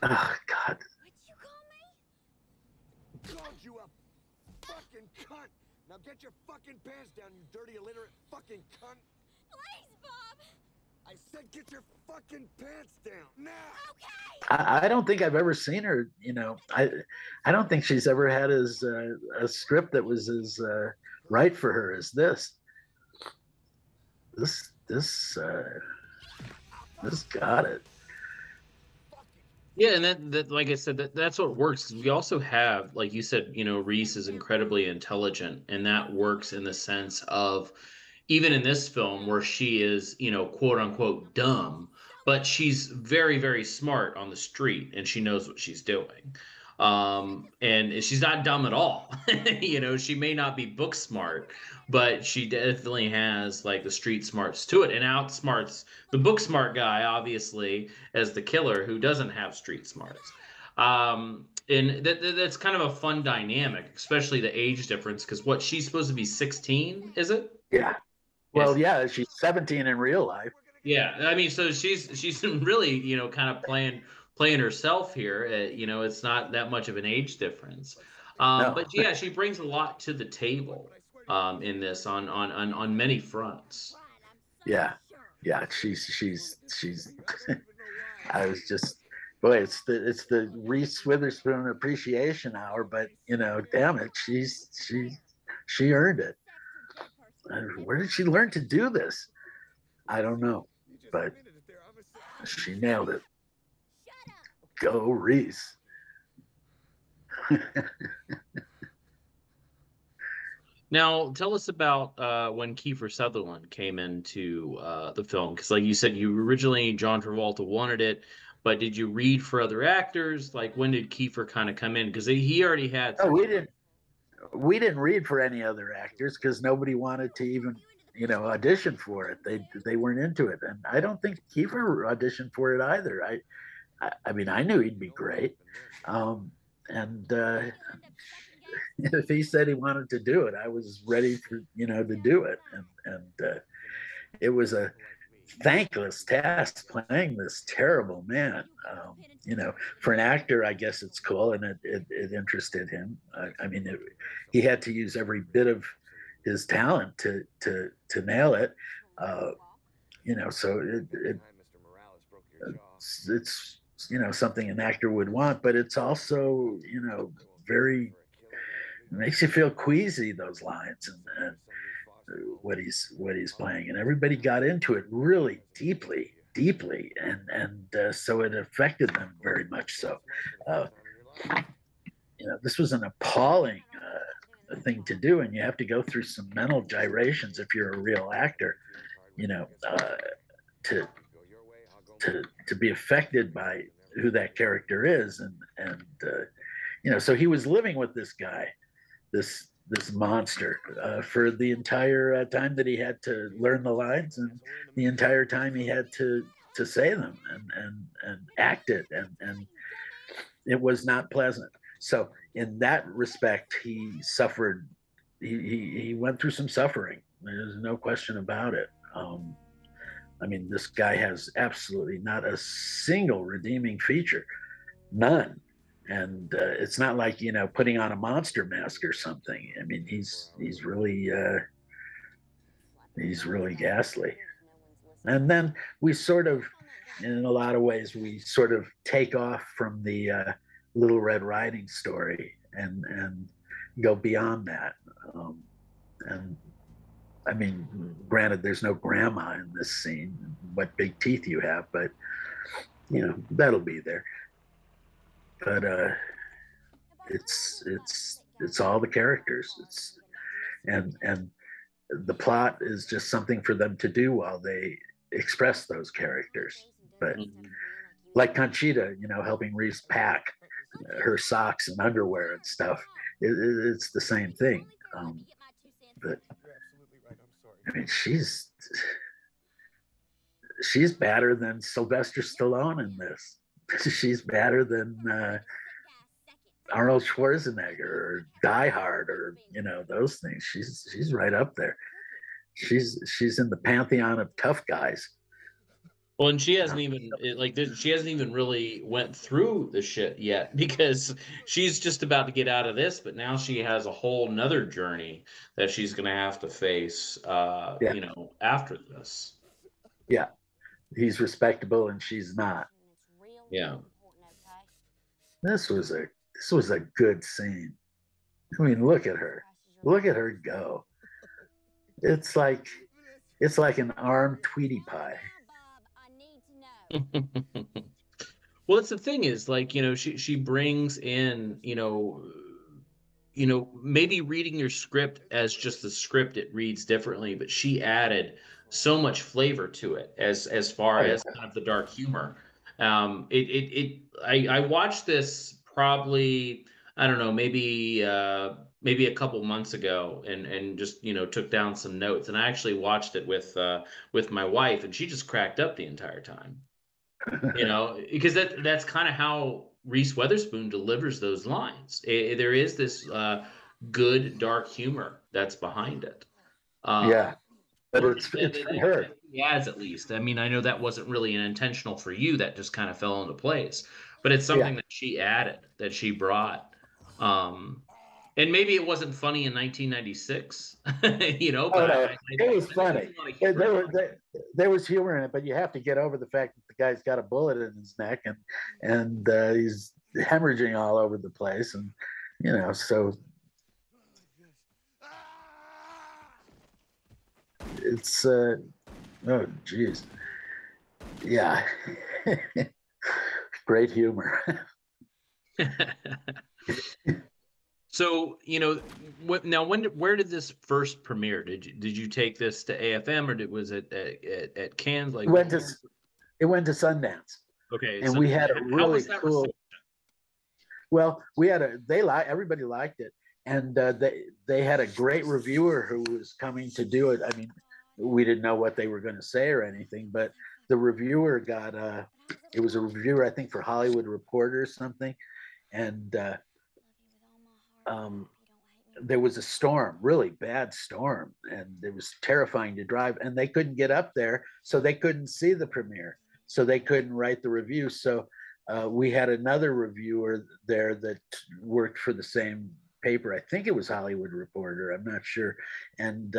Oh God. What'd you call me? Called you a fucking cunt. Now get your fucking pants down, you dirty illiterate fucking cunt. Please, Bob. I said get your fucking pants down now. Okay. I don't think I've ever seen her. I don't think she's ever had a script that was as right for her as this. This got it. Yeah, and that like I said, that's what works. 'Cause we also have, like you said, Reese is incredibly intelligent, and that works in the sense of even in this film where she is, quote unquote dumb, but she's very, very smart on the street and she knows what she's doing. And she's not dumb at all. She may not be book smart, but she definitely has like the street smarts to it and outsmarts the book smart guy, obviously, as the killer who doesn't have street smarts. And that's kind of a fun dynamic, especially the age difference, because what she's supposed to be 16, is it? Yeah. Well, yeah, she's 17 in real life. Yeah, I mean, so she's really, kind of playing herself here. It's not that much of an age difference. No. But yeah, she brings a lot to the table in this on many fronts. Yeah. She's I was just, boy, it's the Reese Witherspoon appreciation hour, but damn it, she earned it. Where did she learn to do this? I don't know, but she nailed it. Go Reese. Now, tell us about when Kiefer Sutherland came into the film, because like you said, you originally, John Travolta wanted it, but did you read for other actors? Like, when did Kiefer kind of come in? Because he already had. Oh, we didn't read for any other actors because nobody wanted to even audition for it. They weren't into it, and I don't think Kiefer auditioned for it either. I mean, I knew he'd be great, and if he said he wanted to do it, I was ready for to do it, and it was a thankless task playing this terrible man. For an actor, I guess it's cool, and it interested him. I mean, he had to use every bit of his talent to nail it. So it's something an actor would want, but it's also, very makes you feel queasy, those lines, and what he's playing, and everybody got into it really deeply, and so it affected them very much. So, uh, this was an appalling thing to do, and you have to go through some mental gyrations if you're a real actor, to to be affected by who that character is, and so he was living with this guy, this monster, for the entire time that he had to learn the lines, and the entire time he had to say them, and act it, and it was not pleasant. So in that respect, he suffered. He went through some suffering. There's no question about it. I mean, this guy has absolutely not a single redeeming feature, none. And it's not like, putting on a monster mask or something. I mean, he's really ghastly. And then we sort of, in a lot of ways, we sort of take off from the Little Red Riding story and go beyond that. And I mean, granted, there's no grandma in this scene. What big teeth you have, but that'll be there. But it's all the characters. And the plot is just something for them to do while they express those characters. But like Conchita, helping Reese pack her socks and underwear and stuff, it's the same thing. But I mean, she's badder than Sylvester Stallone in this. She's badder than Arnold Schwarzenegger or Die Hard, or those things. She's right up there. She's in the pantheon of tough guys. Well, and she hasn't even she hasn't even really went through the shit yet, because she's just about to get out of this, but now she has a whole nother journey that she's going to have to face, after this. Yeah, he's respectable and she's not. Yeah, this was a good scene. I mean, look at her go. It's like an armed Tweety Pie. Well, it's the thing is, she brings in, maybe reading your script as just the script, it reads differently, but she added so much flavor to it as far as kind of the dark humor. I watched this probably, I don't know, maybe a couple months ago, and just took down some notes, and I actually watched it with my wife, and she just cracked up the entire time. Because that's kind of how Reese Witherspoon delivers those lines. There is this good dark humor that's behind it. Yeah, but it's for her. Yes, at least. I mean, I know that wasn't really an intentional for you. That just kind of fell into place. But it's something that she added, that she brought. And maybe it wasn't funny in 1996, but it was funny. There was humor in it, but you have to get over the fact that the guy's got a bullet in his neck, and he's hemorrhaging all over the place, and so it's oh geez, yeah, great humor. So, where did this first premiere? Did you take this to AFM, or was it at Cannes? It went to Sundance. Okay, and we had a really cool. Well, everybody liked it, and they had a great reviewer who was coming to do it. I mean, we didn't know what they were going to say or anything, but the reviewer got it was a reviewer, I think, for Hollywood Reporter or something, and there was a storm, really bad storm, and it was terrifying to drive, and they couldn't get up there, so they couldn't see the premiere, so they couldn't write the review. So we had another reviewer there that worked for the same paper. I think it was Hollywood Reporter, I'm not sure, and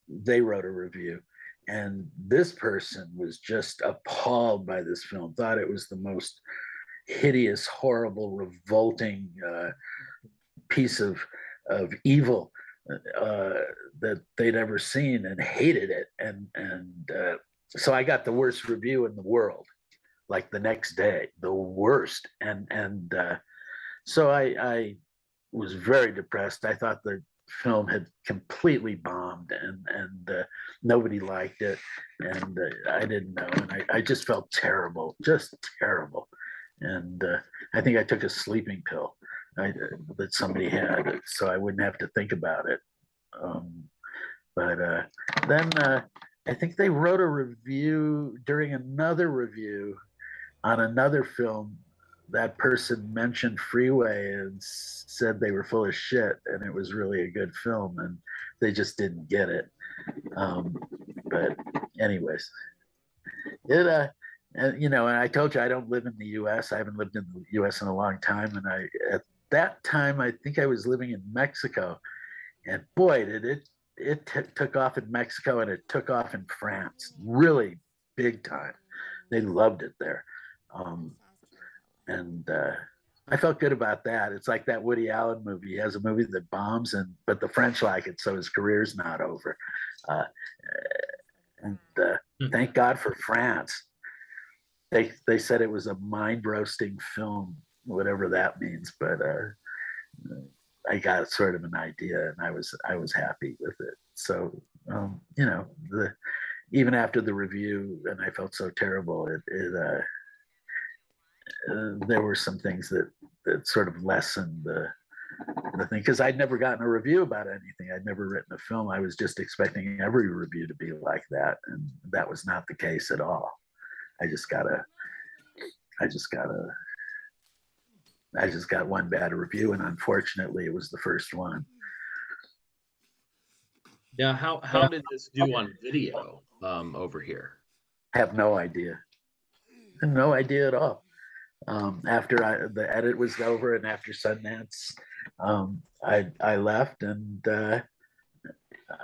they wrote a review. And this person was just appalled by this film, thought it was the most hideous, horrible, revolting piece of evil that they'd ever seen, and hated it. And so I got the worst review in the world, like the next day, the worst. And so I was very depressed. I thought the film had completely bombed, and nobody liked it, and I didn't know, and I just felt terrible, just terrible. And I think I took a sleeping pill that somebody had, so I wouldn't have to think about it. But then I think they wrote a review during another review on another film. That person mentioned Freeway and said they were full of shit, and it was really a good film, and they just didn't get it. But anyways, it and, and I told you I don't live in the U.S. I haven't lived in the U.S. in a long time, and at that time I think I was living in Mexico, and boy, did it took off in Mexico, and it took off in France, really big time. They loved it there. And I felt good about that. It's like that Woody Allen movie. He has a movie that bombs, but the French like it, so his career's not over. And thank God for France. They said it was a mind roasting film, whatever that means. But I got sort of an idea, and I was happy with it. So even after the review, and I felt so terrible, there were some things that sort of lessened the thing, because I'd never gotten a review about anything. I'd never written a film. I was just expecting every review to be like that, and that was not the case at all. I just got one bad review, and unfortunately, it was the first one. Yeah, how did this do on video over here? I have no idea. No idea at all. After the edit was over, and after Sundance, I left, and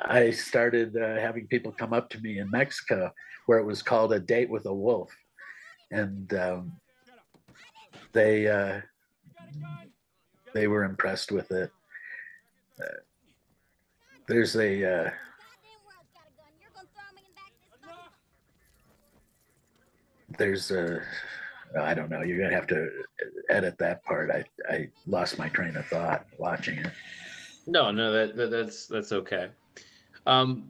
I started having people come up to me in Mexico, where it was called A Date with a Wolf, and they were impressed with it. There's a there's a I don't know. You're gonna have to edit that part. I lost my train of thought watching it. No, that's okay.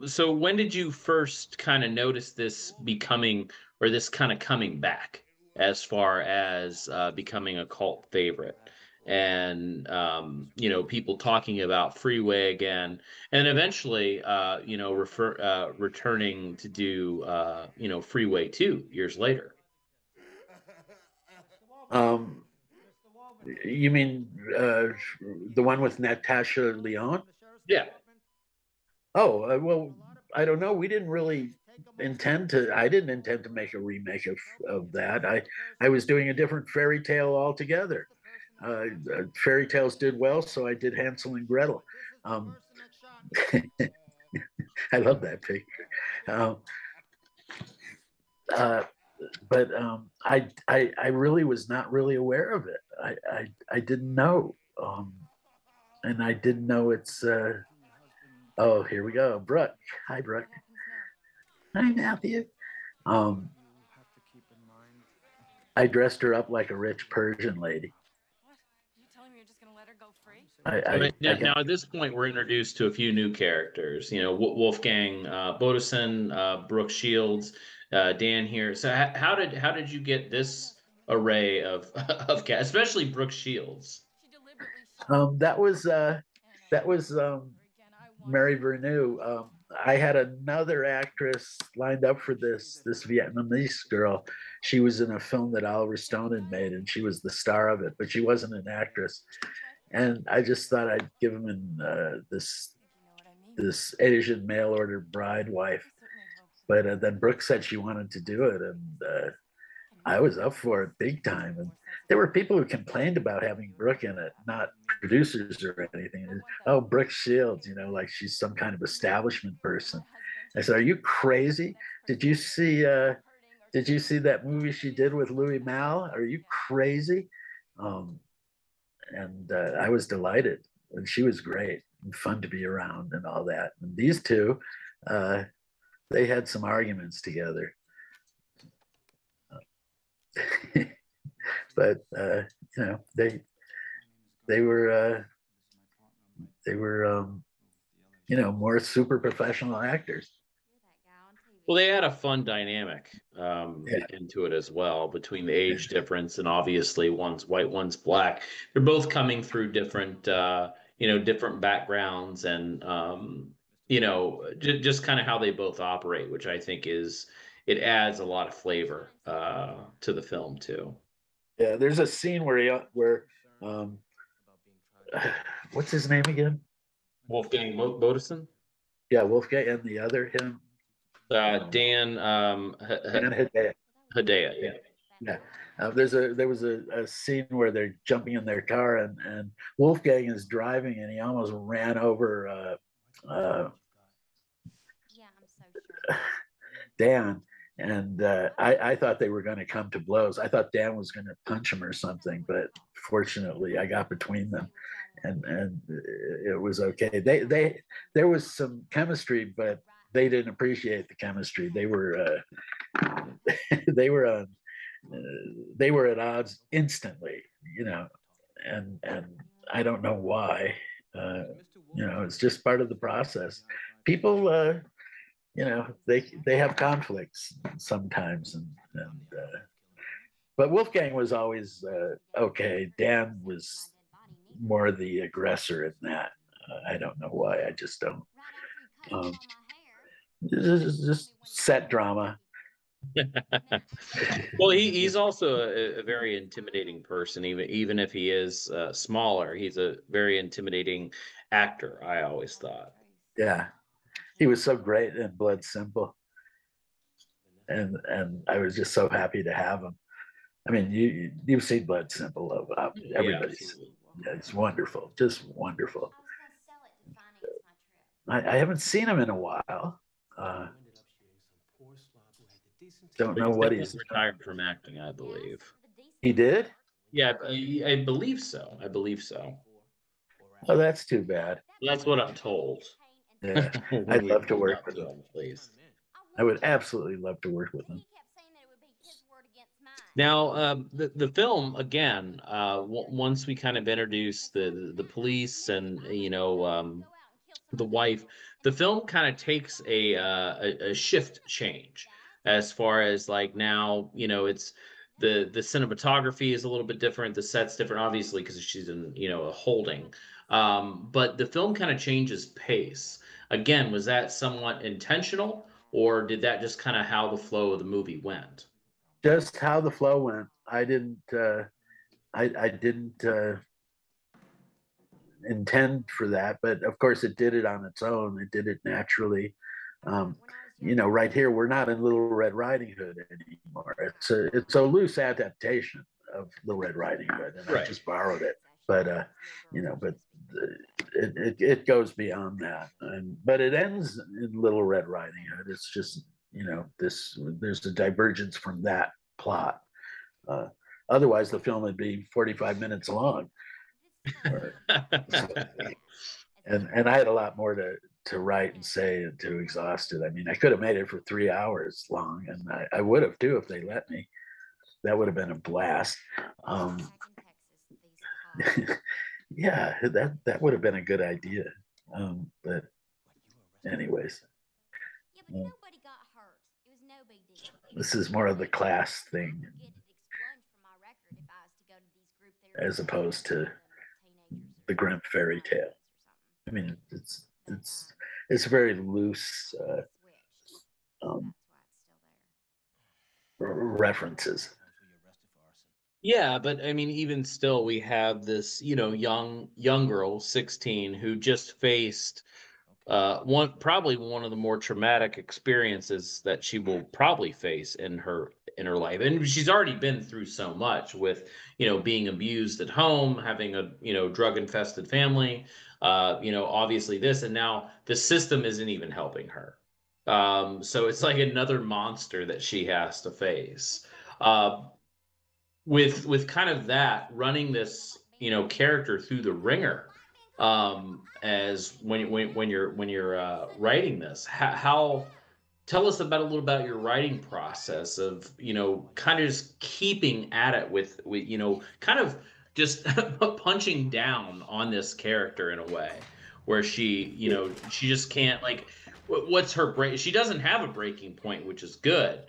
So when did you first kind of notice this becoming, or this kind of coming back, as far as becoming a cult favorite, and people talking about Freeway again, and eventually returning to do Freeway 2 years later? You mean the one with Natasha Lyonne? Yeah. Oh, well, I don't know. We didn't really intend to. I didn't intend to make a remake of that. I was doing a different fairy tale altogether. Fairy tales did well, so I did Hansel and Gretel. I love that picture. But I really was not really aware of it. I didn't know, and I didn't know it's. Oh, here we go, Brooke. Hi, Brooke. Hi, Matthew. I dressed her up like a rich Persian lady. You telling me you're just gonna let her go free? Now, at this point, we're introduced to a few new characters. Wolfgang Bodison, Brooke Shields, Dan here. So how did you get this array of cast, especially Brooke Shields? That was Mary Vernew. I had another actress lined up for this Vietnamese girl. She was in a film that Oliver Stone had made, and she was the star of it, but she wasn't an actress. And I just thought I'd give him this Asian mail order bride wife. But then Brooke said she wanted to do it, and I was up for it big time. And there were people who complained about having Brooke in it, not producers or anything. Oh, Brooke Shields, like she's some kind of establishment person. I said, "Are you crazy? Did you see? Did you see that movie she did with Louis Mal? Are you crazy?" Um, and I was delighted, and she was great and fun to be around and all that. And these two, uh, they had some arguments together, but you know, they were they were you know, more super professional actors. Well, they had a fun dynamic Yeah, into it as well between the age difference and obviously one's white, one's black. They're both coming through different, different backgrounds and just kind of how they both operate, which I think it adds a lot of flavor to the film too. yeah. There's a scene where um, what's his name again? Wolfgang Bodison, Yeah, Wolfgang and the other him, Dan Dan Hedaya. Hedaya, yeah. Yeah. There was a scene where they're jumping in their car and Wolfgang is driving and he almost ran over Yeah, I'm so sure. Dan. And I thought they were going to come to blows. I thought Dan was going to punch him or something, but fortunately I got between them and it was okay. There was some chemistry, but they didn't appreciate the chemistry. They were they were they were at odds instantly, you know, and I don't know why. You know, it's just part of the process. People, you know, they have conflicts sometimes, and but Wolfgang was always okay. Dan was more the aggressor in that. I don't know why. I just don't. Um, just set drama. Well, he's also a very intimidating person, even if he is smaller. He's a very intimidating actor. I always thought. Yeah, he was so great in Blood Simple, and I was just so happy to have him. I mean, you've seen Blood Simple. Yeah, Everybody's, absolutely. yeah, it's wonderful, just wonderful. I was gonna sell it to finance my trip. I haven't seen him in a while. Don't But know he's what definitely he's. retired from acting, I believe. He did. Yeah, I believe so. I believe so. Oh, that's too bad. That's what I'm told. Yeah, When I'd we love to reached work out with to him. him, please. I would absolutely love to work with him. He kept saying that it would be his word against mine. Now, the film again. Once we kind of introduce the police and the wife, the film kind of takes a shift change as far as like now, it's the cinematography is a little bit different, the set's different, obviously, because she's in, a holding. But the film kind of changes pace. Again, was that somewhat intentional, or did that just kind of how the flow of the movie went? Just how the flow went. I didn't. I didn't intend for that, but of course it did it on its own. It did it naturally. You know, right here we're not in Little Red Riding Hood anymore. It's a loose adaptation of Little Red Riding Hood, and I Right. just borrowed it. But but it goes beyond that. But it ends in Little Red Riding Hood. It's just there's a divergence from that plot. Uh, Otherwise, the film would be 45 minutes long. And I had a lot more to write and say and to exhaust it. I mean, I could have made it for 3 hours long, and I would have too if they let me. That would have been a blast. Yeah, that would have been a good idea. But anyways, Yeah, but nobody got hurt. It was no big deal. this is more of the class thing Get it expunged from my record if I was to go to these group therapies. as opposed to the Grimp fairy tale. I mean, it's very loose um, references. Yeah, but I mean, even still, we have this, young girl, 16, who just faced probably one of the more traumatic experiences that she will probably face in her life. And she's already been through so much with, being abused at home, having a, drug infested family, obviously this, and now the system isn't even helping her. So it's like another monster that she has to face. Uh, with kind of that running this character through the ringer, as when you're writing this, how tell us about a little about your writing process of kind of just keeping at it with kind of just punching down on this character in a way where she just can't, like, what's her break, she doesn't have a breaking point, which is good.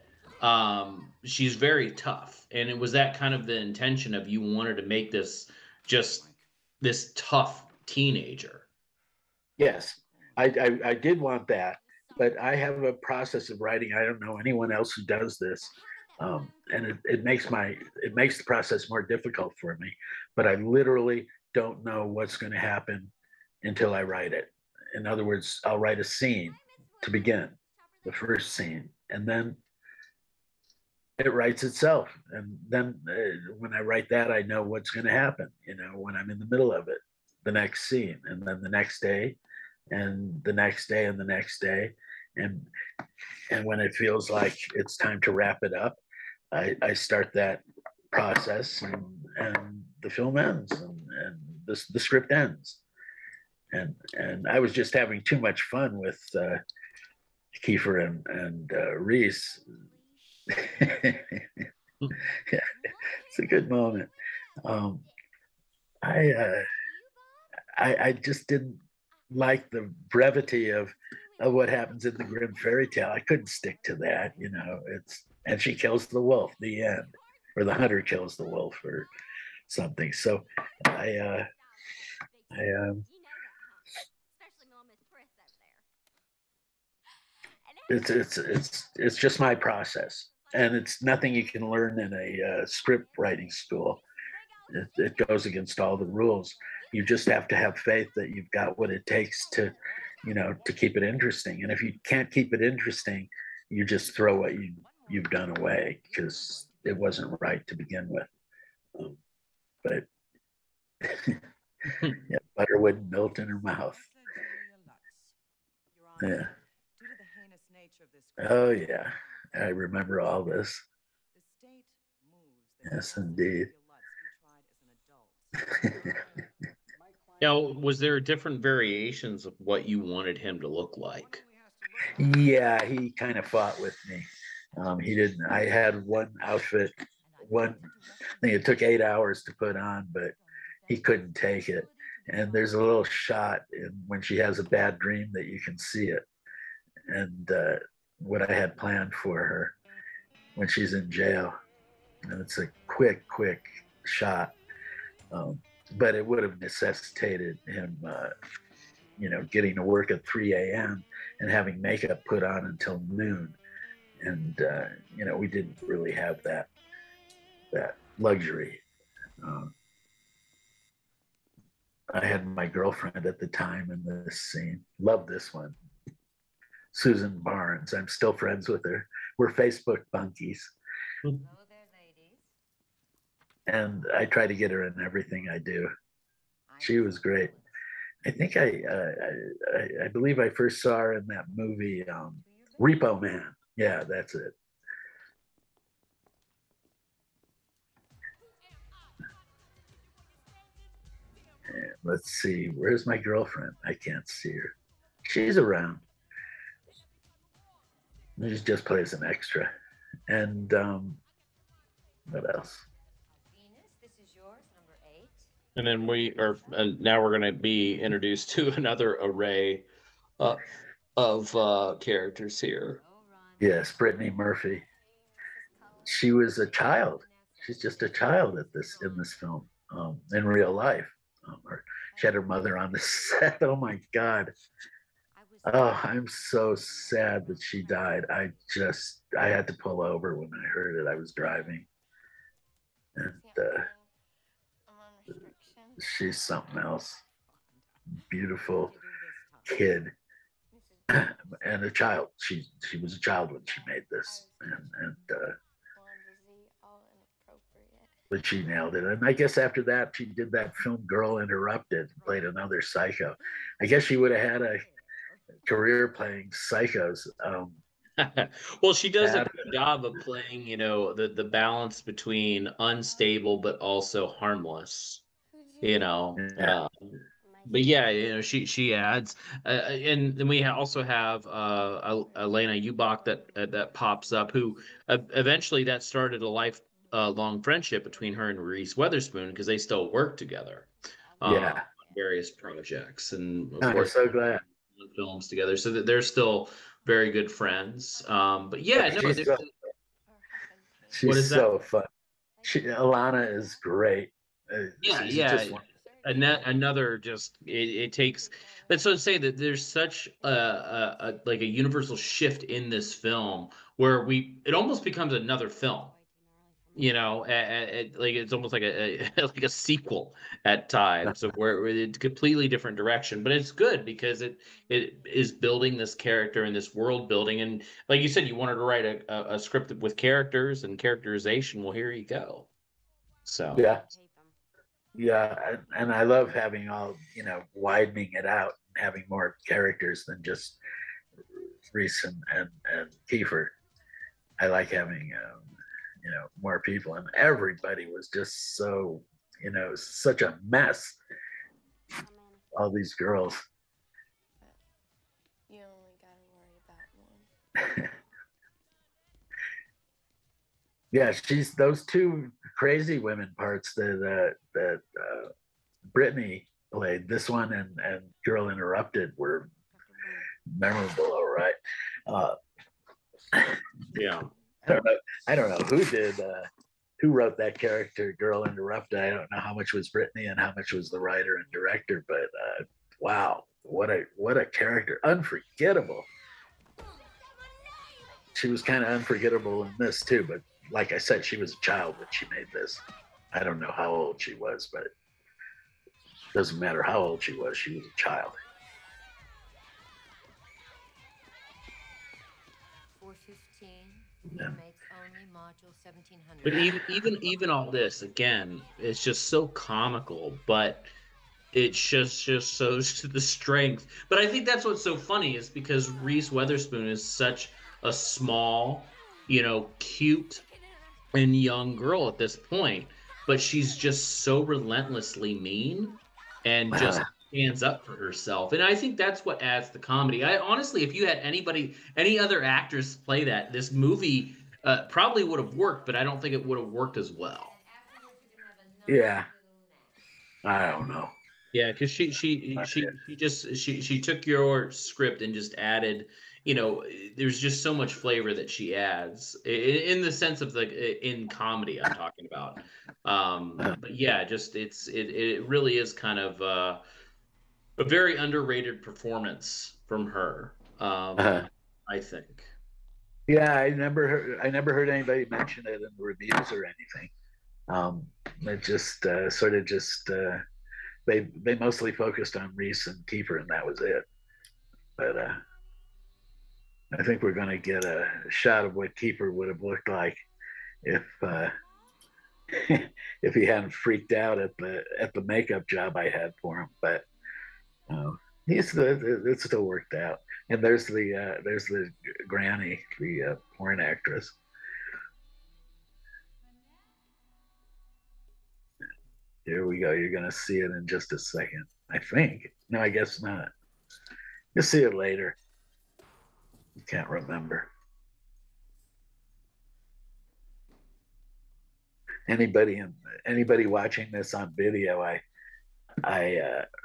She's very tough, and it was that kind of the intention of, you wanted to make this just this tough teenager. Yes, I did want that, but I have a process of writing. I don't know anyone else who does this, and it makes the process more difficult for me. But I literally don't know what's going to happen until I write it. In other words, I'll write a scene to begin, the first scene, and then it writes itself. And then when I write that, I know what's going to happen. When I'm in the middle of it, the next scene, and then the next day, and the next day, and the next day, and when it feels like it's time to wrap it up, I start that process, and the film ends, and the script ends, and I was just having too much fun with Kiefer and Reese. Yeah, it's a good moment. Um, I just didn't like the brevity of what happens in the Grimm fairy tale. I couldn't stick to that, and she kills the wolf, the end, or the hunter kills the wolf or something. So I it's just my process, and it's nothing you can learn in a script writing school. It goes against all the rules. You just have to have faith that you've got what it takes to keep it interesting. And if you can't keep it interesting, you just throw what you've done away because it wasn't right to begin with. But yeah, butter wouldn't melt in her mouth. Yeah. Oh yeah, I remember all this. Yes, indeed. Now, was there different variations of what you wanted him to look like? Yeah, he kind of fought with me. He didn't. I had one outfit, one thing it took 8 hours to put on, but he couldn't take it. And there's a little shot when she has a bad dream that you can see it. And what I had planned for her when she's in jail. And it's a quick shot. But it would have necessitated him, getting to work at 3 a.m. and having makeup put on until noon. And, we didn't really have that luxury. I had my girlfriend at the time in this scene. Loved this one. Susan Barnes. I'm still friends with her. We're Facebook bunkies. Hello there, ladies. And I try to get her in everything I do. She was great. I think I believe I first saw her in that movie, Repo Man. Yeah, that's it. And let's see, where's my girlfriend? I can't see her. She's around. She just plays an extra. And what else? Venus, this is yours, number 8. And then now we're going to be introduced to another array of characters here. Yes, Brittany Murphy. She was a child. She's just a child in this film, in real life. She had her mother on the set. Oh my God. Oh, I'm so sad that she died. I had to pull over when I heard it. I was driving. And she's something else. Beautiful kid. And a child. She was a child when she made this. And but she nailed it. And I guess after that, she did that film Girl Interrupted, played another psycho. I guess she would have had career playing psychos. Well, she does a Bad. good job of playing, the balance between unstable but also harmless, you know. Yeah, But yeah, she adds, and then we also have Elena Ubach that pops up, who eventually that started a life long friendship between her and Reese Witherspoon because they still work together on yeah. various projects, and of I'm course so glad. films together, so that they're still very good friends. But Oh, yeah, no, what she's is that? so fun. Alana is great. Yeah, She's yeah. just one. Another just it takes. That's what I say that there's such like a universal shift in this film where it almost becomes another film. Like it's almost like like a sequel at times, so where it's a completely different direction. But it's good because it is building this character and this world building. And like you said, you wanted to write a script with characters and characterization. Well, here you go. So. Yeah, yeah, and I love having all widening it out and having more characters than just Reese and Kiefer. I like having more people, and everybody was just so such a mess. All these girls. You only gotta worry about one. Yeah, she's those two crazy women parts that Brittany played. This one and Girl Interrupted were memorable. All right. Uh, Yeah. I don't know who wrote that character, Girl Interrupted. I don't know how much was Brittany and how much was the writer and director, but wow, what a character, unforgettable. She was kind of unforgettable in this too, but like I said, she was a child when she made this. I don't know how old she was, but it doesn't matter how old she was a child. 415 Yeah. makes only module 1700. But even all this again, it's just so comical, but it just shows to the strength. But I think that's what's so funny is because Reese Witherspoon is such a small, cute and young girl at this point, but she's just so relentlessly mean and just stands up for herself. And I think that's what adds the comedy. I honestly, if you had any other actors play that, this movie probably would have worked, but I don't think it would have worked as well. Yeah, I don't know. Yeah, because she took your script and just added, there's just so much flavor that she adds in the sense of like in comedy I'm talking about. But yeah, just it really is kind of a very underrated performance from her. I think. Yeah, I never heard anybody mention it in the reviews or anything. It just sort of just they mostly focused on Reese and Kiefer, and that was it. But I think we're going to get a shot of what Kiefer would have looked like if if he hadn't freaked out at the makeup job I had for him. But it still worked out. And there's the granny, the porn actress. Here we go. You're gonna see it in just a second. I think. No, I guess not. You'll see it later. You can't remember. Anybody watching this on video, I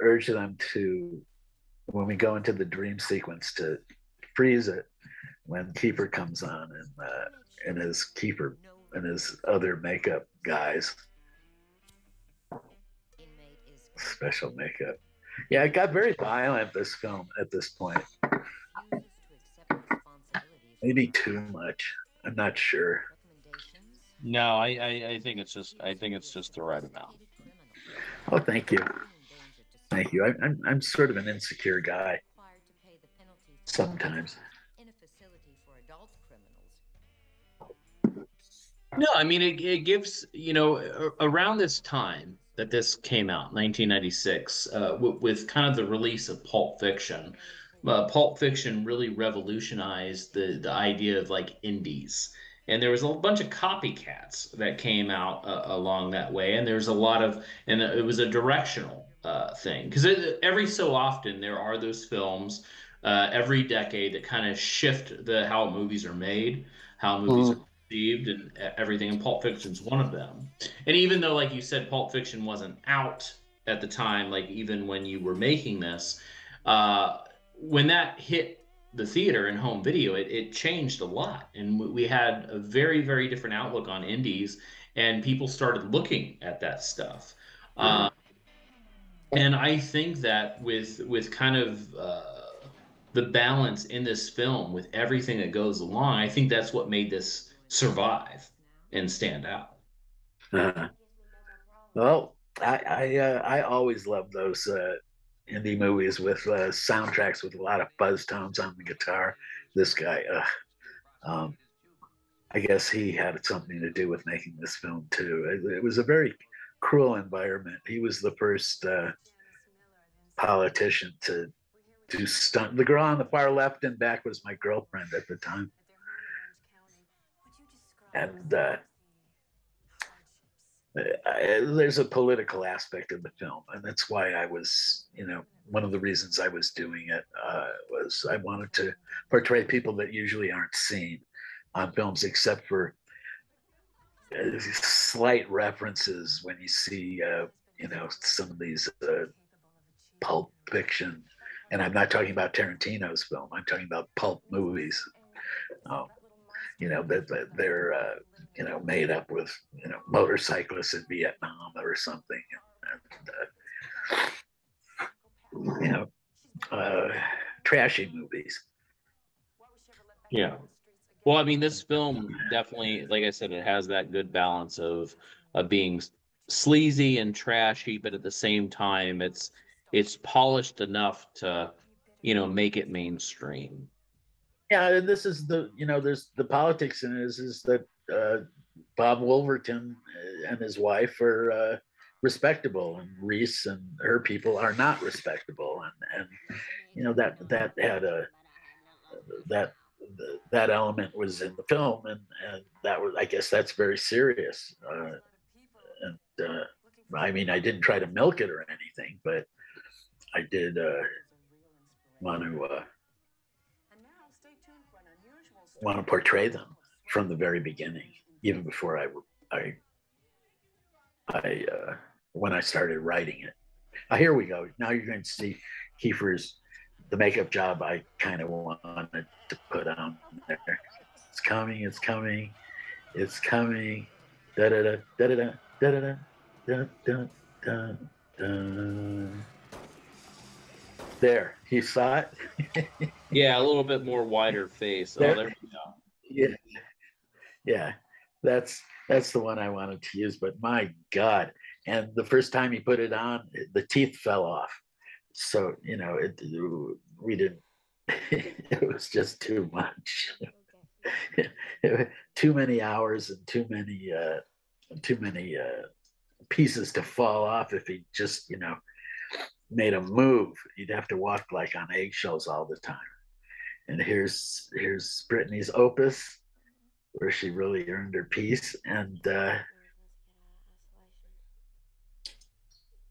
urge them to, when we go into the dream sequence, to freeze it when Keeper comes on and his Keeper and his other makeup guys. Special makeup. Yeah, it got very violent, this film, at this point. Maybe too much. I'm not sure. No, I think it's just the right amount. Oh, thank you. Thank you. I'm sort of an insecure guy sometimes. No, I mean it gives, around this time that this came out, 1996, with kind of the release of Pulp Fiction, Pulp Fiction really revolutionized the idea of like indies. And there was a bunch of copycats that came out along that way, and there's a lot of, and it was a directional thing because every so often there are those films every decade that kind of shift the how movies are made, how movies are Mm. perceived, and everything. And Pulp Fiction's one of them. And even though, like you said, Pulp Fiction wasn't out at the time, like even when you were making this, uh, when that hit the theater and home video, it changed a lot. And we had a very, very different outlook on indies, and people started looking at that stuff. Uh, and I think that with kind of the balance in this film with everything that goes along, I think that's what made this survive and stand out. Uh, well, I always love those indie movies with soundtracks with a lot of fuzz tones on the guitar. This guy, um, I guess he had something to do with making this film too. It was a very cruel environment. He was the first politician to do stunt. The girl on the far left and back was my girlfriend at the time, and there's a political aspect of the film, and that's why I was, one of the reasons I was doing it was I wanted to portray people that usually aren't seen on films, except for slight references when you see, some of these pulp fiction. And I'm not talking about Tarantino's film. I'm talking about pulp movies. Um, that they're made up with motorcyclists in Vietnam or something, and trashy movies. Yeah. Well, I mean, this film definitely, like I said, it has that good balance of being sleazy and trashy, but at the same time, it's polished enough to, make it mainstream. Yeah, and this is there's the politics in it is that Bob Wolverton and his wife are respectable, and Reese and her people are not respectable, and that had a that that element was in the film, and that was, I guess, that's very serious. And I mean, I didn't try to milk it or anything, but I did want to portray them from the very beginning, even before I when I started writing it. Here we go. Now you're going to see Kiefer's the makeup job I kind of wanted to put on there. It's coming. It's coming. It's coming. Da da da da da da da da da da da. There, you saw it. Yeah, a little bit more wider face. Oh, there we go. Yeah, yeah. That's the one I wanted to use. But my God! And the first time he put it on, the teeth fell off. So we didn't. It was just too much. Too many hours and too many pieces to fall off. If he just made a move, he'd have to walk like on eggshells all the time. And here's Brittany's opus, where she really earned her piece, and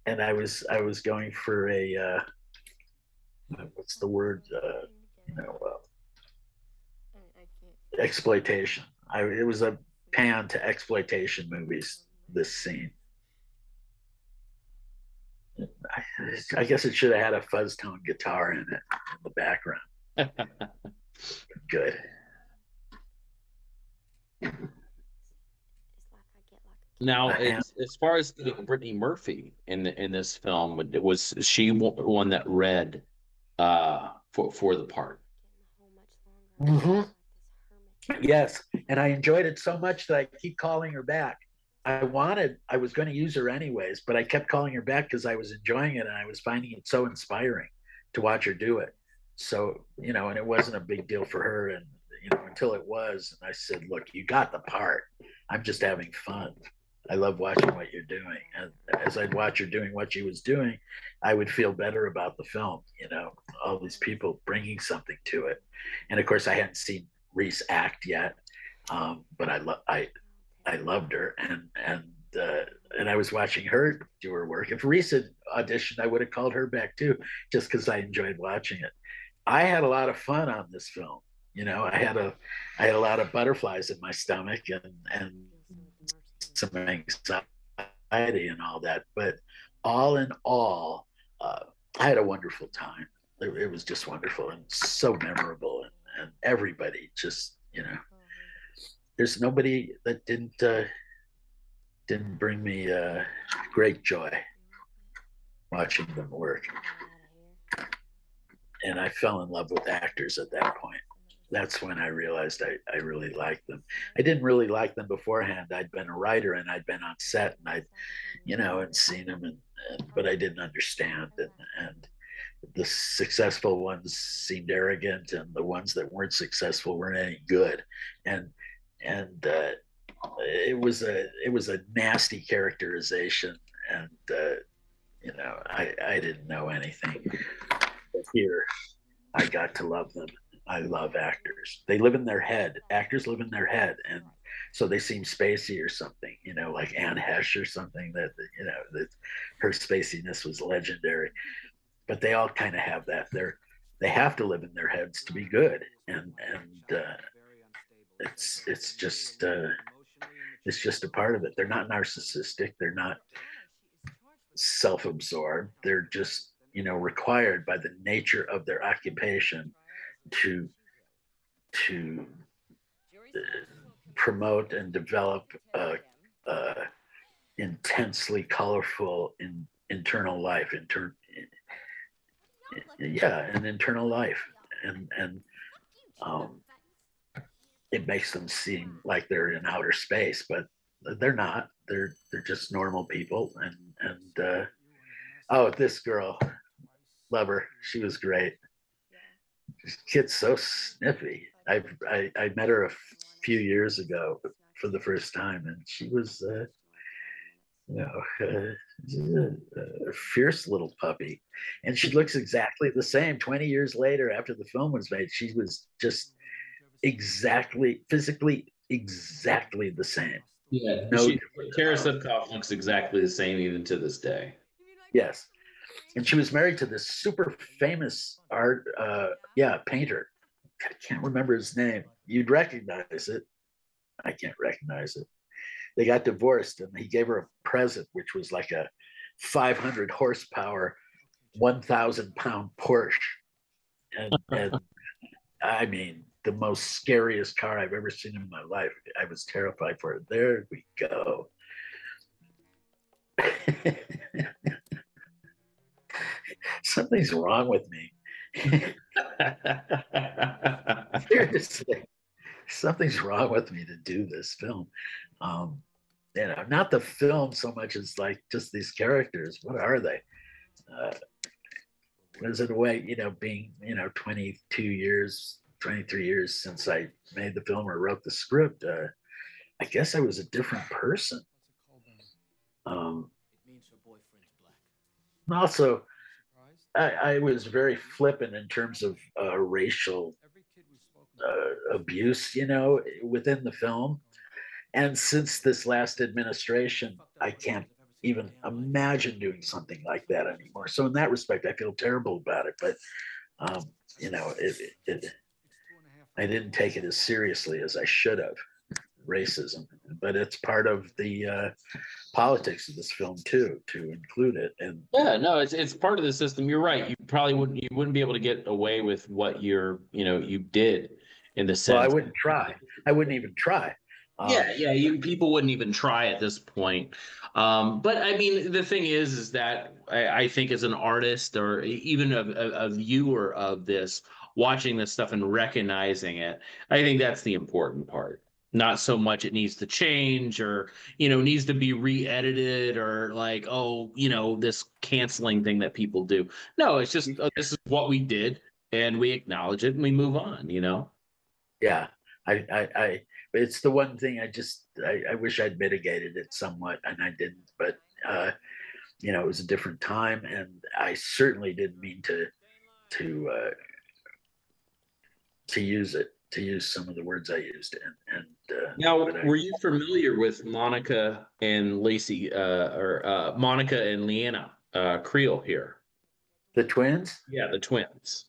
I was going for a what's the word, exploitation. It was a pan to exploitation movies, this scene. I guess it should have had a fuzz tone guitar in it in the background. Good. Now, as far as getting Brittany Murphy in this film, was she one that read for the part? Mm-hmm. Yes, and I enjoyed it so much that I keep calling her back. I was going to use her anyways, but I kept calling her back because I was enjoying it and I was finding it so inspiring to watch her do it. So, and it wasn't a big deal for her, and until it was, and I said, "Look, you got the part. I'm just having fun. I love watching what you're doing." And as I'd watch her doing what she was doing, I would feel better about the film. all these people bringing something to it. And of course, I hadn't seen Reese act yet, but I loved her, and I was watching her do her work. If Reese had auditioned, I would have called her back too, just because I enjoyed watching it. I had a lot of fun on this film. You know, I had a lot of butterflies in my stomach and some anxiety and all that. But all in all, I had a wonderful time. It was just wonderful and so memorable, and everybody just, you know, there's nobody that didn't bring me great joy watching them work. And I fell in love with actors at that point. That's when I realized I really liked them. I didn't really like them beforehand. I'd been a writer and I'd been on set and I'd, you know, and seen them, but I didn't understand. And the successful ones seemed arrogant, and the ones that weren't successful weren't any good. And it was a nasty characterization, and you know, I didn't know anything. But here, I got to love them. I love actors. They live in their head. Actors live in their head, and so they seem spacey or something. You know, like Anne Hesh or something. That, you know, that her spaciness was legendary. But they all kind of have that. They have to live in their heads to be good, and it's just a part of it. They're not narcissistic. They're not self-absorbed. They're just, you know, required by the nature of their occupation to promote and develop a intensely colorful internal life. An internal life, and it makes them seem like they're in outer space, but they're not. They're just normal people. And oh, this girl, love her. She was great. This kid's so sniffy. I met her a few years ago for the first time, and she was you know, a fierce little puppy, and she looks exactly the same 20 years later after the film was made. She was just physically exactly the same. Yeah, No, Kara Sudkoff looks exactly the same even to this day. yes, and she was married to this super famous painter. I can't remember his name. You'd recognize it. I can't recognize it. They got divorced, and he gave her a present, which was like a 500 horsepower, 1,000-pound Porsche, and I mean, the most scariest car I've ever seen in my life. I was terrified for it. There we go. Something's wrong with me. Seriously, something's wrong with me to do this film. You know, not the film so much as like just these characters. What are they? Was it a way, you know, being, you know, 22 years, 23 years since I made the film or wrote the script, I guess I was a different person. Also, I was very flippant in terms of racial abuse, you know, within the film. And since this last administration, I can't even imagine doing something like that anymore. So in that respect, I feel terrible about it. But you know, I didn't take it as seriously as I should have, racism. But it's part of the politics of this film too, to include it. And yeah, no, it's part of the system. You're right. You wouldn't be able to get away with what you did in the sense. Well, I wouldn't try. I wouldn't even try. People wouldn't even try at this point. But I mean, the thing is that I think as an artist or even a viewer of this, watching this stuff and recognizing it, I think that's the important part. Not so much it needs to change or, needs to be re-edited or like, this canceling thing that people do. No, it's just, this is what we did and we acknowledge it and we move on, Yeah. It's the one thing I wish I'd mitigated it somewhat, and I didn't. But it was a different time, and I certainly didn't mean to to use it, to use some of the words I used. Now, But were you familiar with Monica and Lacey, or Monica and Leanna Creel here? the twins, Yeah, the twins.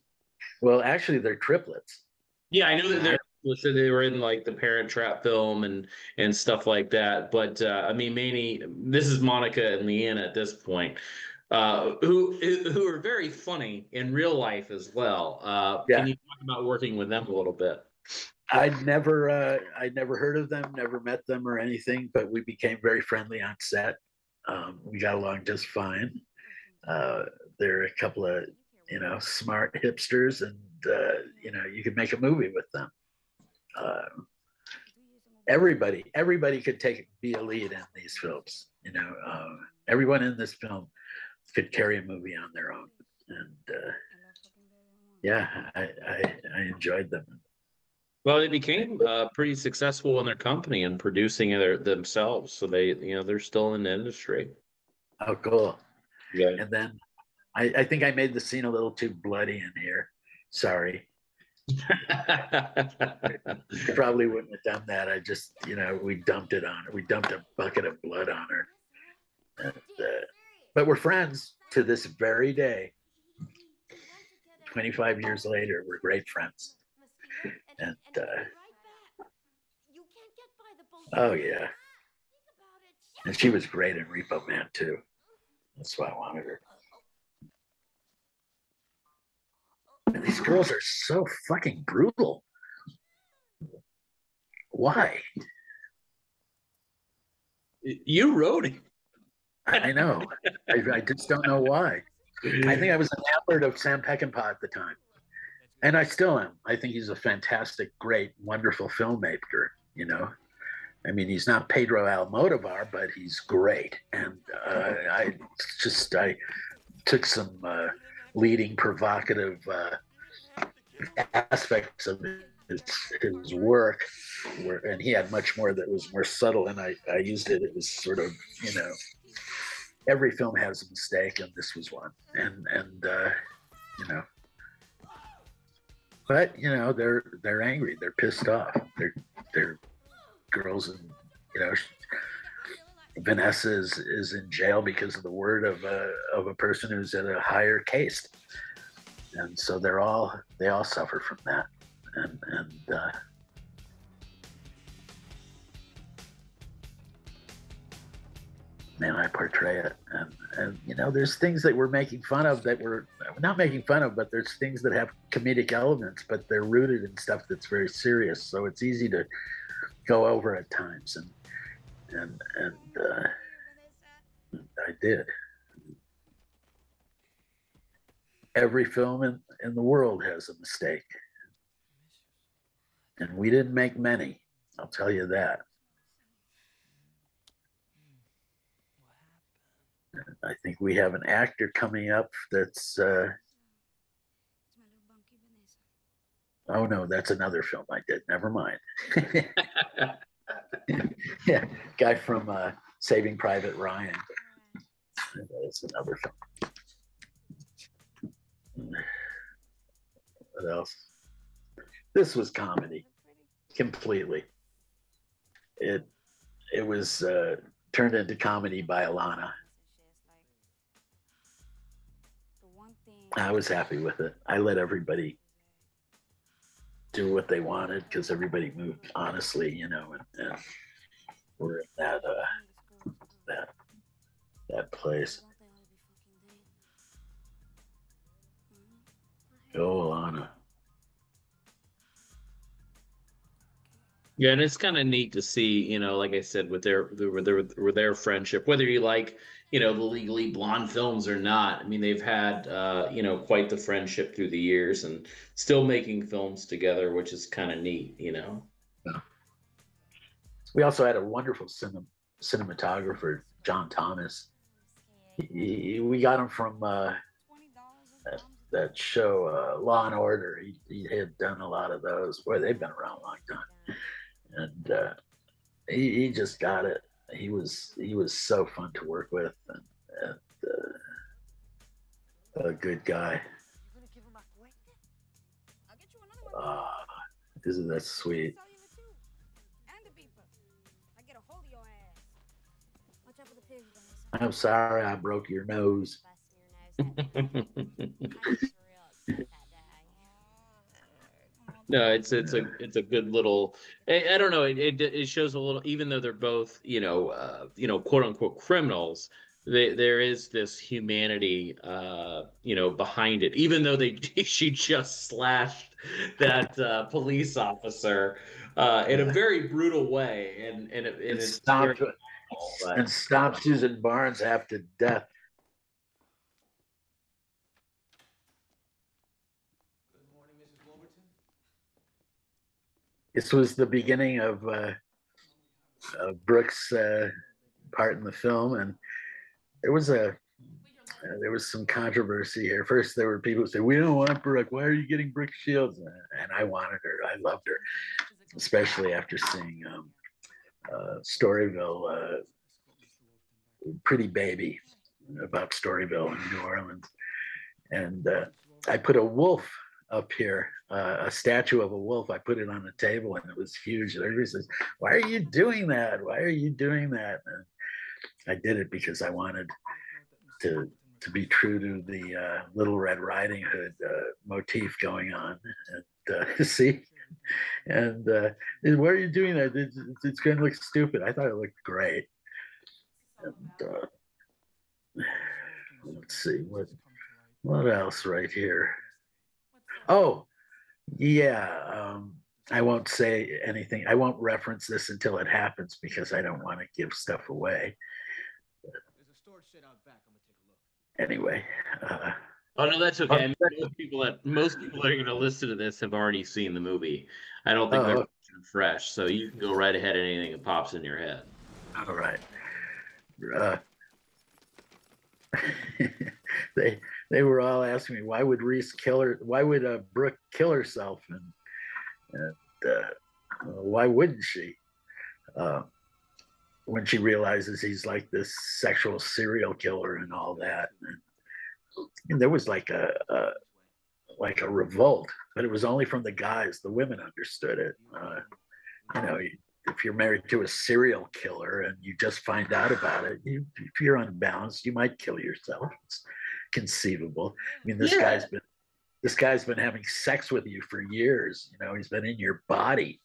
well, actually, they're triplets. Yeah, I know that they were in like the Parent Trap film and stuff like that. But I mean, mainly this is Monica and Leanna at this point, who are very funny in real life as well. Can Yeah, you talk about working with them a little bit? I'd never heard of them, never met them or anything, but we became very friendly on set. We got along just fine. They're a couple of, smart hipsters, and you could make a movie with them. Uh, everybody could be a lead in these films. Everyone in this film could carry a movie on their own, and yeah, I enjoyed them. Well, they became pretty successful in their company and producing it themselves. So they're still in the industry. Oh, cool. Yeah. And then I think I made the scene a little too bloody in here. Sorry. I probably wouldn't have done that. I just, we dumped it on her. We dumped a bucket of blood on her. And, but we're friends to this very day. 25 years later, we're great friends. And oh yeah, and she was great in Repo Man too. That's why I wanted her. And these girls are so fucking brutal. Why? You wrote it. I know. I just don't know why. I think I was enamored of Sam Peckinpah at the time. And I still am. I think he's a fantastic, great, wonderful filmmaker, I mean, he's not Pedro Almodovar, but he's great. And I took some leading provocative aspects of his work, and he had much more that was more subtle, and I used it. It was sort of, every film has a mistake, and this was one. And but they're angry, they're pissed off, they're girls, and Vanessa is in jail because of the word of a person who's at a higher caste, and so they all suffer from that, and man, I portray it, and there's things that we're making fun of that we're not making fun of, but there's things that have comedic elements, but they're rooted in stuff that's very serious, so it's easy to go over at times, and I did. Every film in the world has a mistake, and we didn't make many, I'll tell you that. I think we have an actor coming up that's oh no, that's another film I did. Never mind. Yeah, guy from Saving Private Ryan. That's another film. What else? This was comedy, completely. It was turned into comedy by Alana. I was happy with it. I let everybody do what they wanted because everybody moved honestly, and we're in that place. Go, Alana. Yeah, and it's kind of neat to see, like I said, with their friendship, whether you like, the Legally Blonde films or not. I mean, they've had, quite the friendship through the years, and still making films together, which is kind of neat, Yeah. We also had a wonderful cinematographer, John Thomas. We got him from that show, Law and Order. He had done a lot of those. Boy, they've been around a long time. And he just got it. He was so fun to work with, and a good guy. Isn't that sweet? Cellular too. And the beeper. I get a hold of your ass. Watch out for the pigs, Vanessa. I'm sorry I broke your nose. Busting your nose that day. I was real upset that day. No, it's a good little. I don't know. It shows a little. Even though they're both quote unquote criminals, there is this humanity behind it. Even though she just slashed that police officer in a Yeah. very brutal way, and And it's very stomped, small, but and stomped Susan Barnes half to death. Good morning, Mrs. Wolverton. This was the beginning of Brooks' part in the film, and there was some controversy here. First, there were people who said, "We don't want Brooke. Why are you getting Brooke Shields?" And I wanted her. I loved her, especially after seeing Storyville, Pretty Baby, about Storyville in New Orleans. And I put a wolf up here, a statue of a wolf. I put it on the table, and it was huge. And everybody says, "Why are you doing that? Why are you doing that?" And I did it because I wanted to be true to the Little Red Riding Hood motif going on. And see, and why are you doing that? It's going to look stupid. I thought it looked great. And let's see what else right here. Oh, yeah. I won't say anything. I won't reference this until it happens because I don't want to give stuff away. There's a storage shed out back. I'm gonna take a look. Anyway. oh no, that's okay. I mean, most people that are going to listen to this have already seen the movie. I don't think they're fresh, so you can go right ahead at anything that pops in your head. All right. They were all asking me, why would Brooke kill herself, and why wouldn't she, when she realizes he's like this sexual serial killer and all that. And there was like a revolt, but it was only from the guys. The women understood it. If you're married to a serial killer and you just find out about it, if you're unbalanced, you might kill yourself. It's conceivable. I mean, this guy's been having sex with you for years. He's been in your body,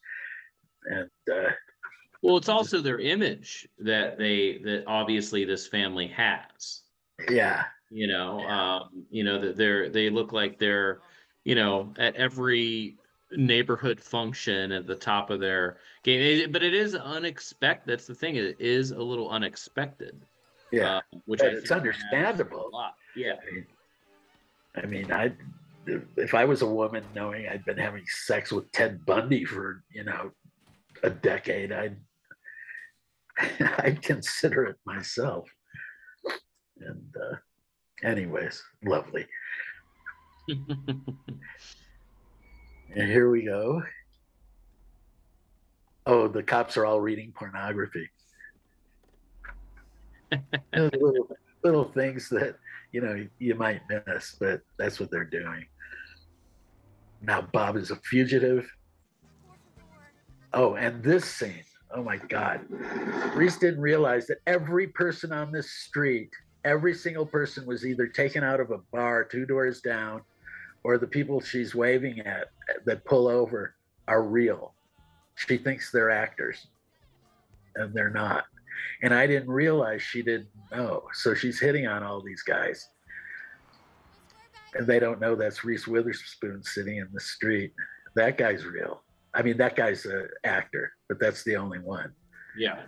and well, it's also their image that obviously this family has. Yeah. That they look like they're, at every neighborhood function at the top of their game. But it is unexpected. That's the thing. It is a little unexpected. Yeah. Which it's understandable. A lot. Yeah. I mean, if I was a woman knowing I'd been having sex with Ted Bundy for, a decade, I'd consider it myself. And anyways, lovely. And here we go. Oh, the cops are all reading pornography. little things that you might miss, but that's what they're doing. Now Bob is a fugitive. Oh, and this scene. Oh my God. Reese didn't realize that every person on this street, every single person was either taken out of a bar 2 doors down, or the people she's waving at that pull over are real. She thinks they're actors, and they're not. And I didn't realize she didn't know. So she's hitting on all these guys. And they don't know that's Reese Witherspoon sitting in the street. That guy's real. I mean, that guy's an actor, but that's the only one. Yeah.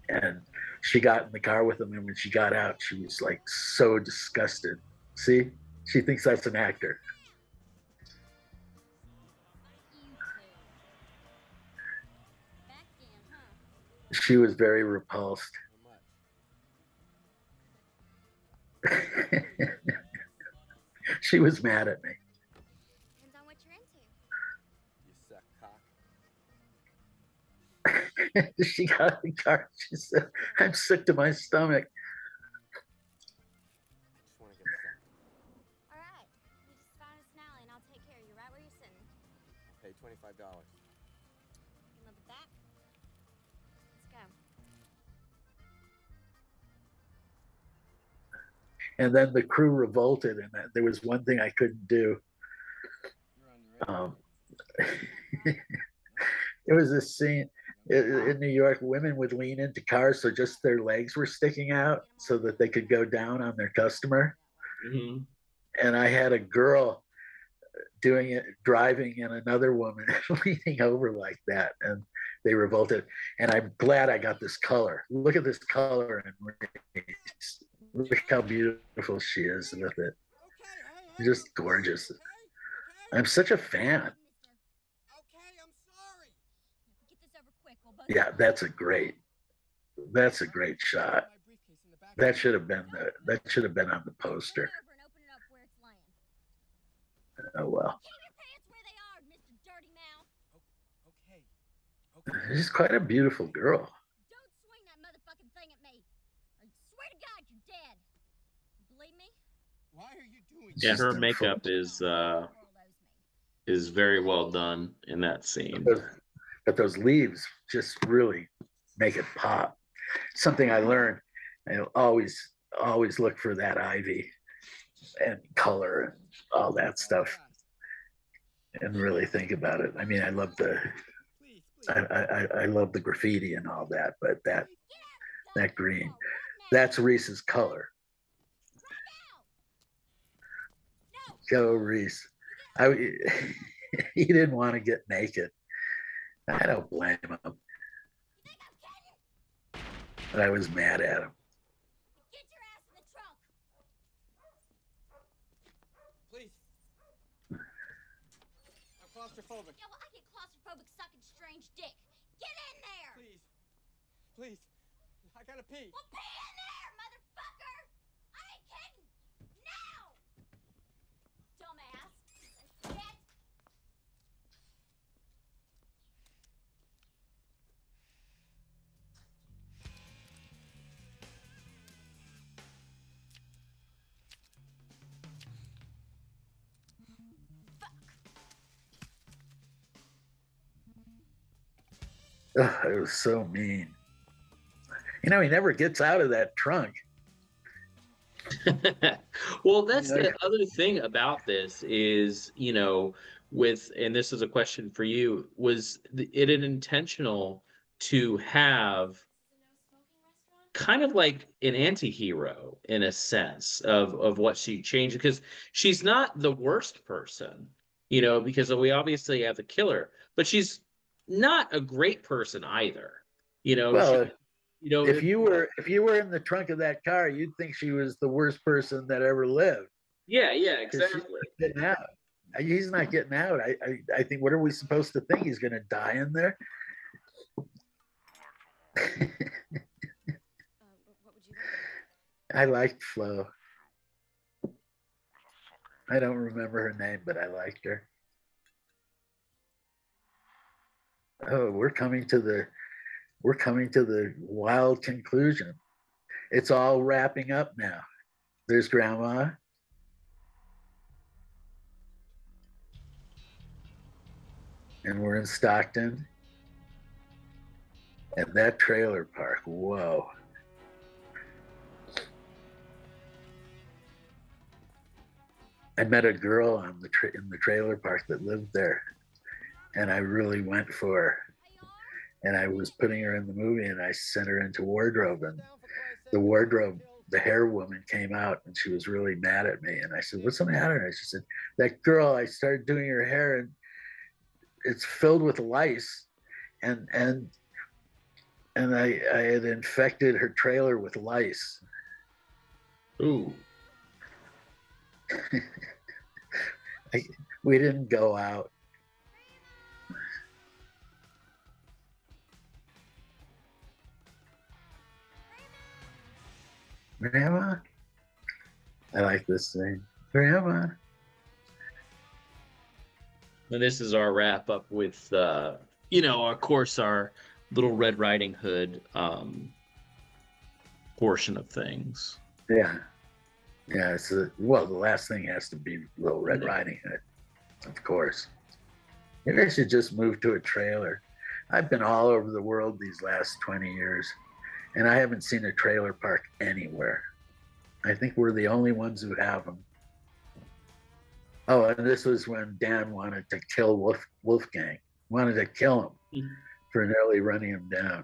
And she got in the car with him, and when she got out, she was like so disgusted. See? She thinks that's an actor. She was very repulsed. She was mad at me. Depends on what you're into. You suck cock. She got in the car. She said, "I'm sick to my stomach." I just want to get sucked. All right. You just found a finale, and I'll take care of you right where you're sitting. pay $25. You love it that? Let's go. And then the crew revolted, and there was one thing I couldn't do. There was this scene in New York. Women would lean into cars so just their legs were sticking out so that they could go down on their customer. Mm-hmm. And I had a girl doing it, driving, and another woman leaning over like that, and they revolted. And I'm glad I got this color. Look at this color and race. Look how beautiful she is with it. Just gorgeous. I'm such a fan. Okay, I'm sorry. Get this over quick, will both Yeah, that's a great shot. That should have been on the poster. Over and open it up where it's laying. Oh well. Keep your pants where they are, Mr. Dirty Mouth. Okay. She's quite a beautiful girl. Don't swing that motherfucking thing at me. I swear to God you're dead. You believe me? Why are you doing Yeah, Just her in makeup full- is The world owes me. very well done in that scene. But those leaves just really make it pop. Something I learned. I always look for that ivy and color and all that stuff, and really think about it. I mean, I love the I love the graffiti and all that, but that green, that's Reese's color. Go Reese. He didn't want to get naked. I don't blame him, but I was mad at him. Get your ass in the trunk. Please. I'm claustrophobic. Yo, I get claustrophobic sucking strange dick. Get in there. Please. Please. I gotta pee. Well, be in there, motherfucker. I ain't kidding. Now. Dumbass. Get. Ugh, it was so mean. You know, he never gets out of that trunk. Well, that's Yeah. the other thing about this is, and this is a question for you, was it an intentional to have kind of like an anti-hero in a sense of what she changed? Because she's not the worst person, because we obviously have the killer, but she's not a great person either. Well, if she, you were in the trunk of that car, you'd think she was the worst person that ever lived. yeah, 'Cause she's exactly. not getting out. He's not getting out. I think, what are we supposed to think? He's going to die in there? What would you like? I liked Flo. I don't remember her name, but I liked her. Oh, we're coming to the wild conclusion. It's all wrapping up now. There's Grandma. And we're in Stockton. And that trailer park, whoa. I met a girl in the trailer park that lived there, and I really went for her. And I was putting her in the movie, and I sent her into wardrobe, and the hair woman came out, and she was really mad at me. And I said, "What's the matter?" And she said, "That girl, I started doing her hair, and it's filled with lice, and I had infected her trailer with lice." Ooh. We didn't go out. Grandma? I like this thing. Grandma? And this is our wrap up with, of course, our Little Red Riding Hood portion of things. Yeah. Yeah, well, the last thing has to be Little Red Riding Hood, of course. Maybe I should just move to a trailer. I've been all over the world these last 20 years, and I haven't seen a trailer park anywhere. I think we're the only ones who have them. Oh, and this was when Dan wanted to kill Wolfgang, wanted to kill him for nearly running him down.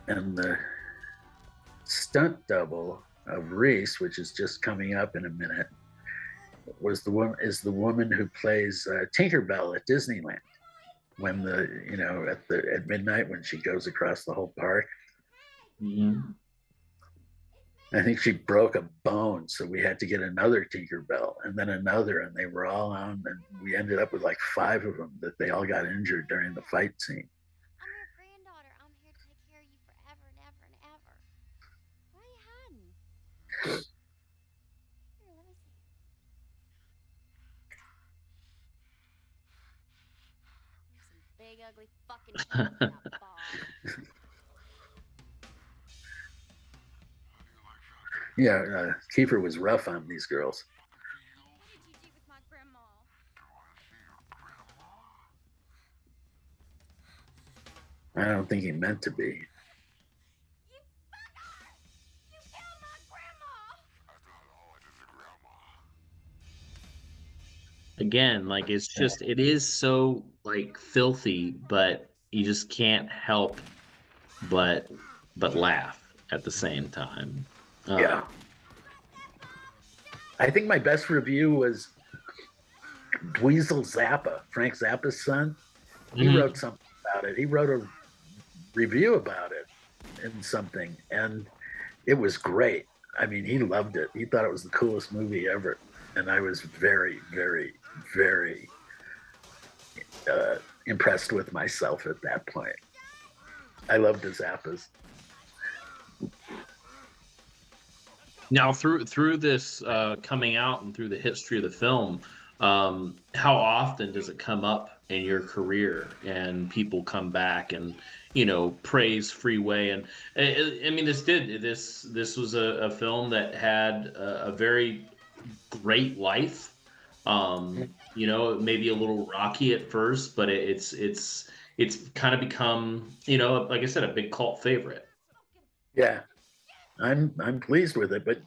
And the stunt double of Reese, which is just coming up in a minute, is the woman who plays Tinkerbell at Disneyland. When at midnight when she goes across the whole park. Mm-hmm. I think she broke a bone, so we had to get another Tinkerbell and then another, and they were all on, and we ended up with like 5 of them that they all got injured during the fight scene. I'm your granddaughter. I'm here to take care of you forever and ever and ever. Why are you hiding? Here, let me see. There's some big, ugly fucking teeth in that ball. Yeah, Kiefer was rough on these girls. What did you do with my grandma? I don't think he meant to be. You fucker! You killed my grandma! Again, like it is so like filthy, but you just can't help but laugh at the same time. Yeah. I think my best review was Dweezil Zappa, Frank Zappa's son. He wrote something about it. He wrote a review about it in something, and it was great. I mean, he loved it. He thought it was the coolest movie ever. And I was very, very, very impressed with myself at that point. I loved the Zappas. Now, through this coming out and through the history of the film, how often does it come up in your career and people come back and praise Freeway? And I mean, this was a film that had a very great life. Maybe a little rocky at first, but it's kind of become, like I said, a big cult favorite. Yeah. I'm pleased with it, but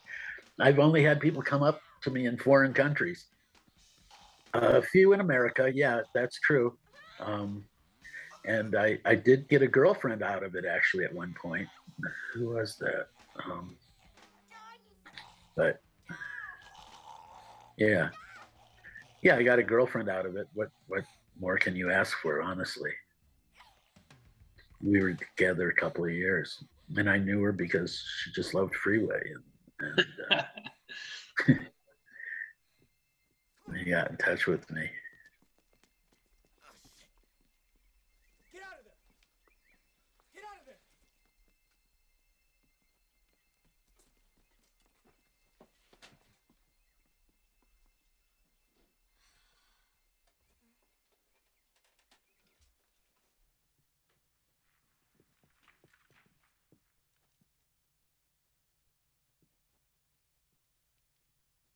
I've only had people come up to me in foreign countries. A few in America, yeah, that's true. And I did get a girlfriend out of it actually at one point. Who was that? But yeah, I got a girlfriend out of it. What more can you ask for, honestly? We were together a couple of years. And I knew her because she just loved Freeway, and he got in touch with me. Get out of there! Get out of there!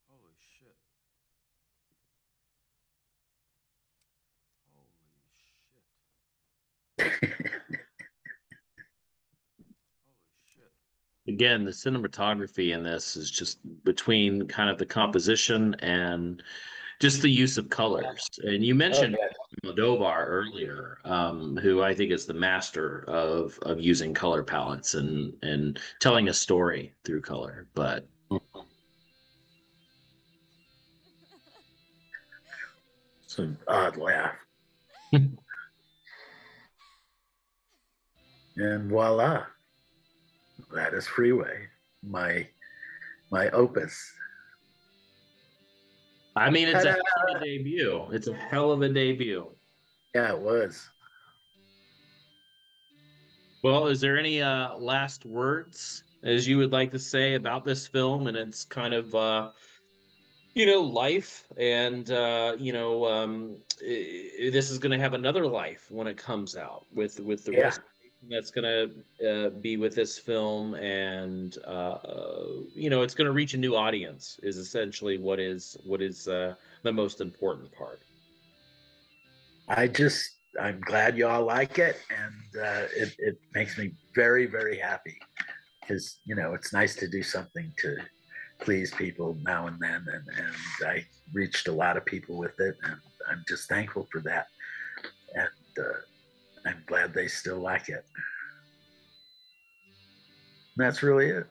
Holy shit. Holy shit. Holy shit. Again, the cinematography in this is just between kind of the composition and just the use of colors. And you mentioned Modovar earlier, who I think is the master of using color palettes and telling a story through color. But It's an odd laugh. And voila, that is Freeway, my opus. I mean, it's a hell of a debut. It's a hell of a debut. Yeah, it was. Well, is there any last words as you would like to say about this film and its kind of life and this is going to have another life when it comes out with the rest. that's gonna be with this film, and you know, it's gonna reach a new audience. Is essentially what is the most important part. I'm glad y'all like it, and it makes me very, very happy because, you know, it's nice to do something to please people now and then. And I reached a lot of people with it, and I'm just thankful for that. And I'm glad they still like it. And that's really it.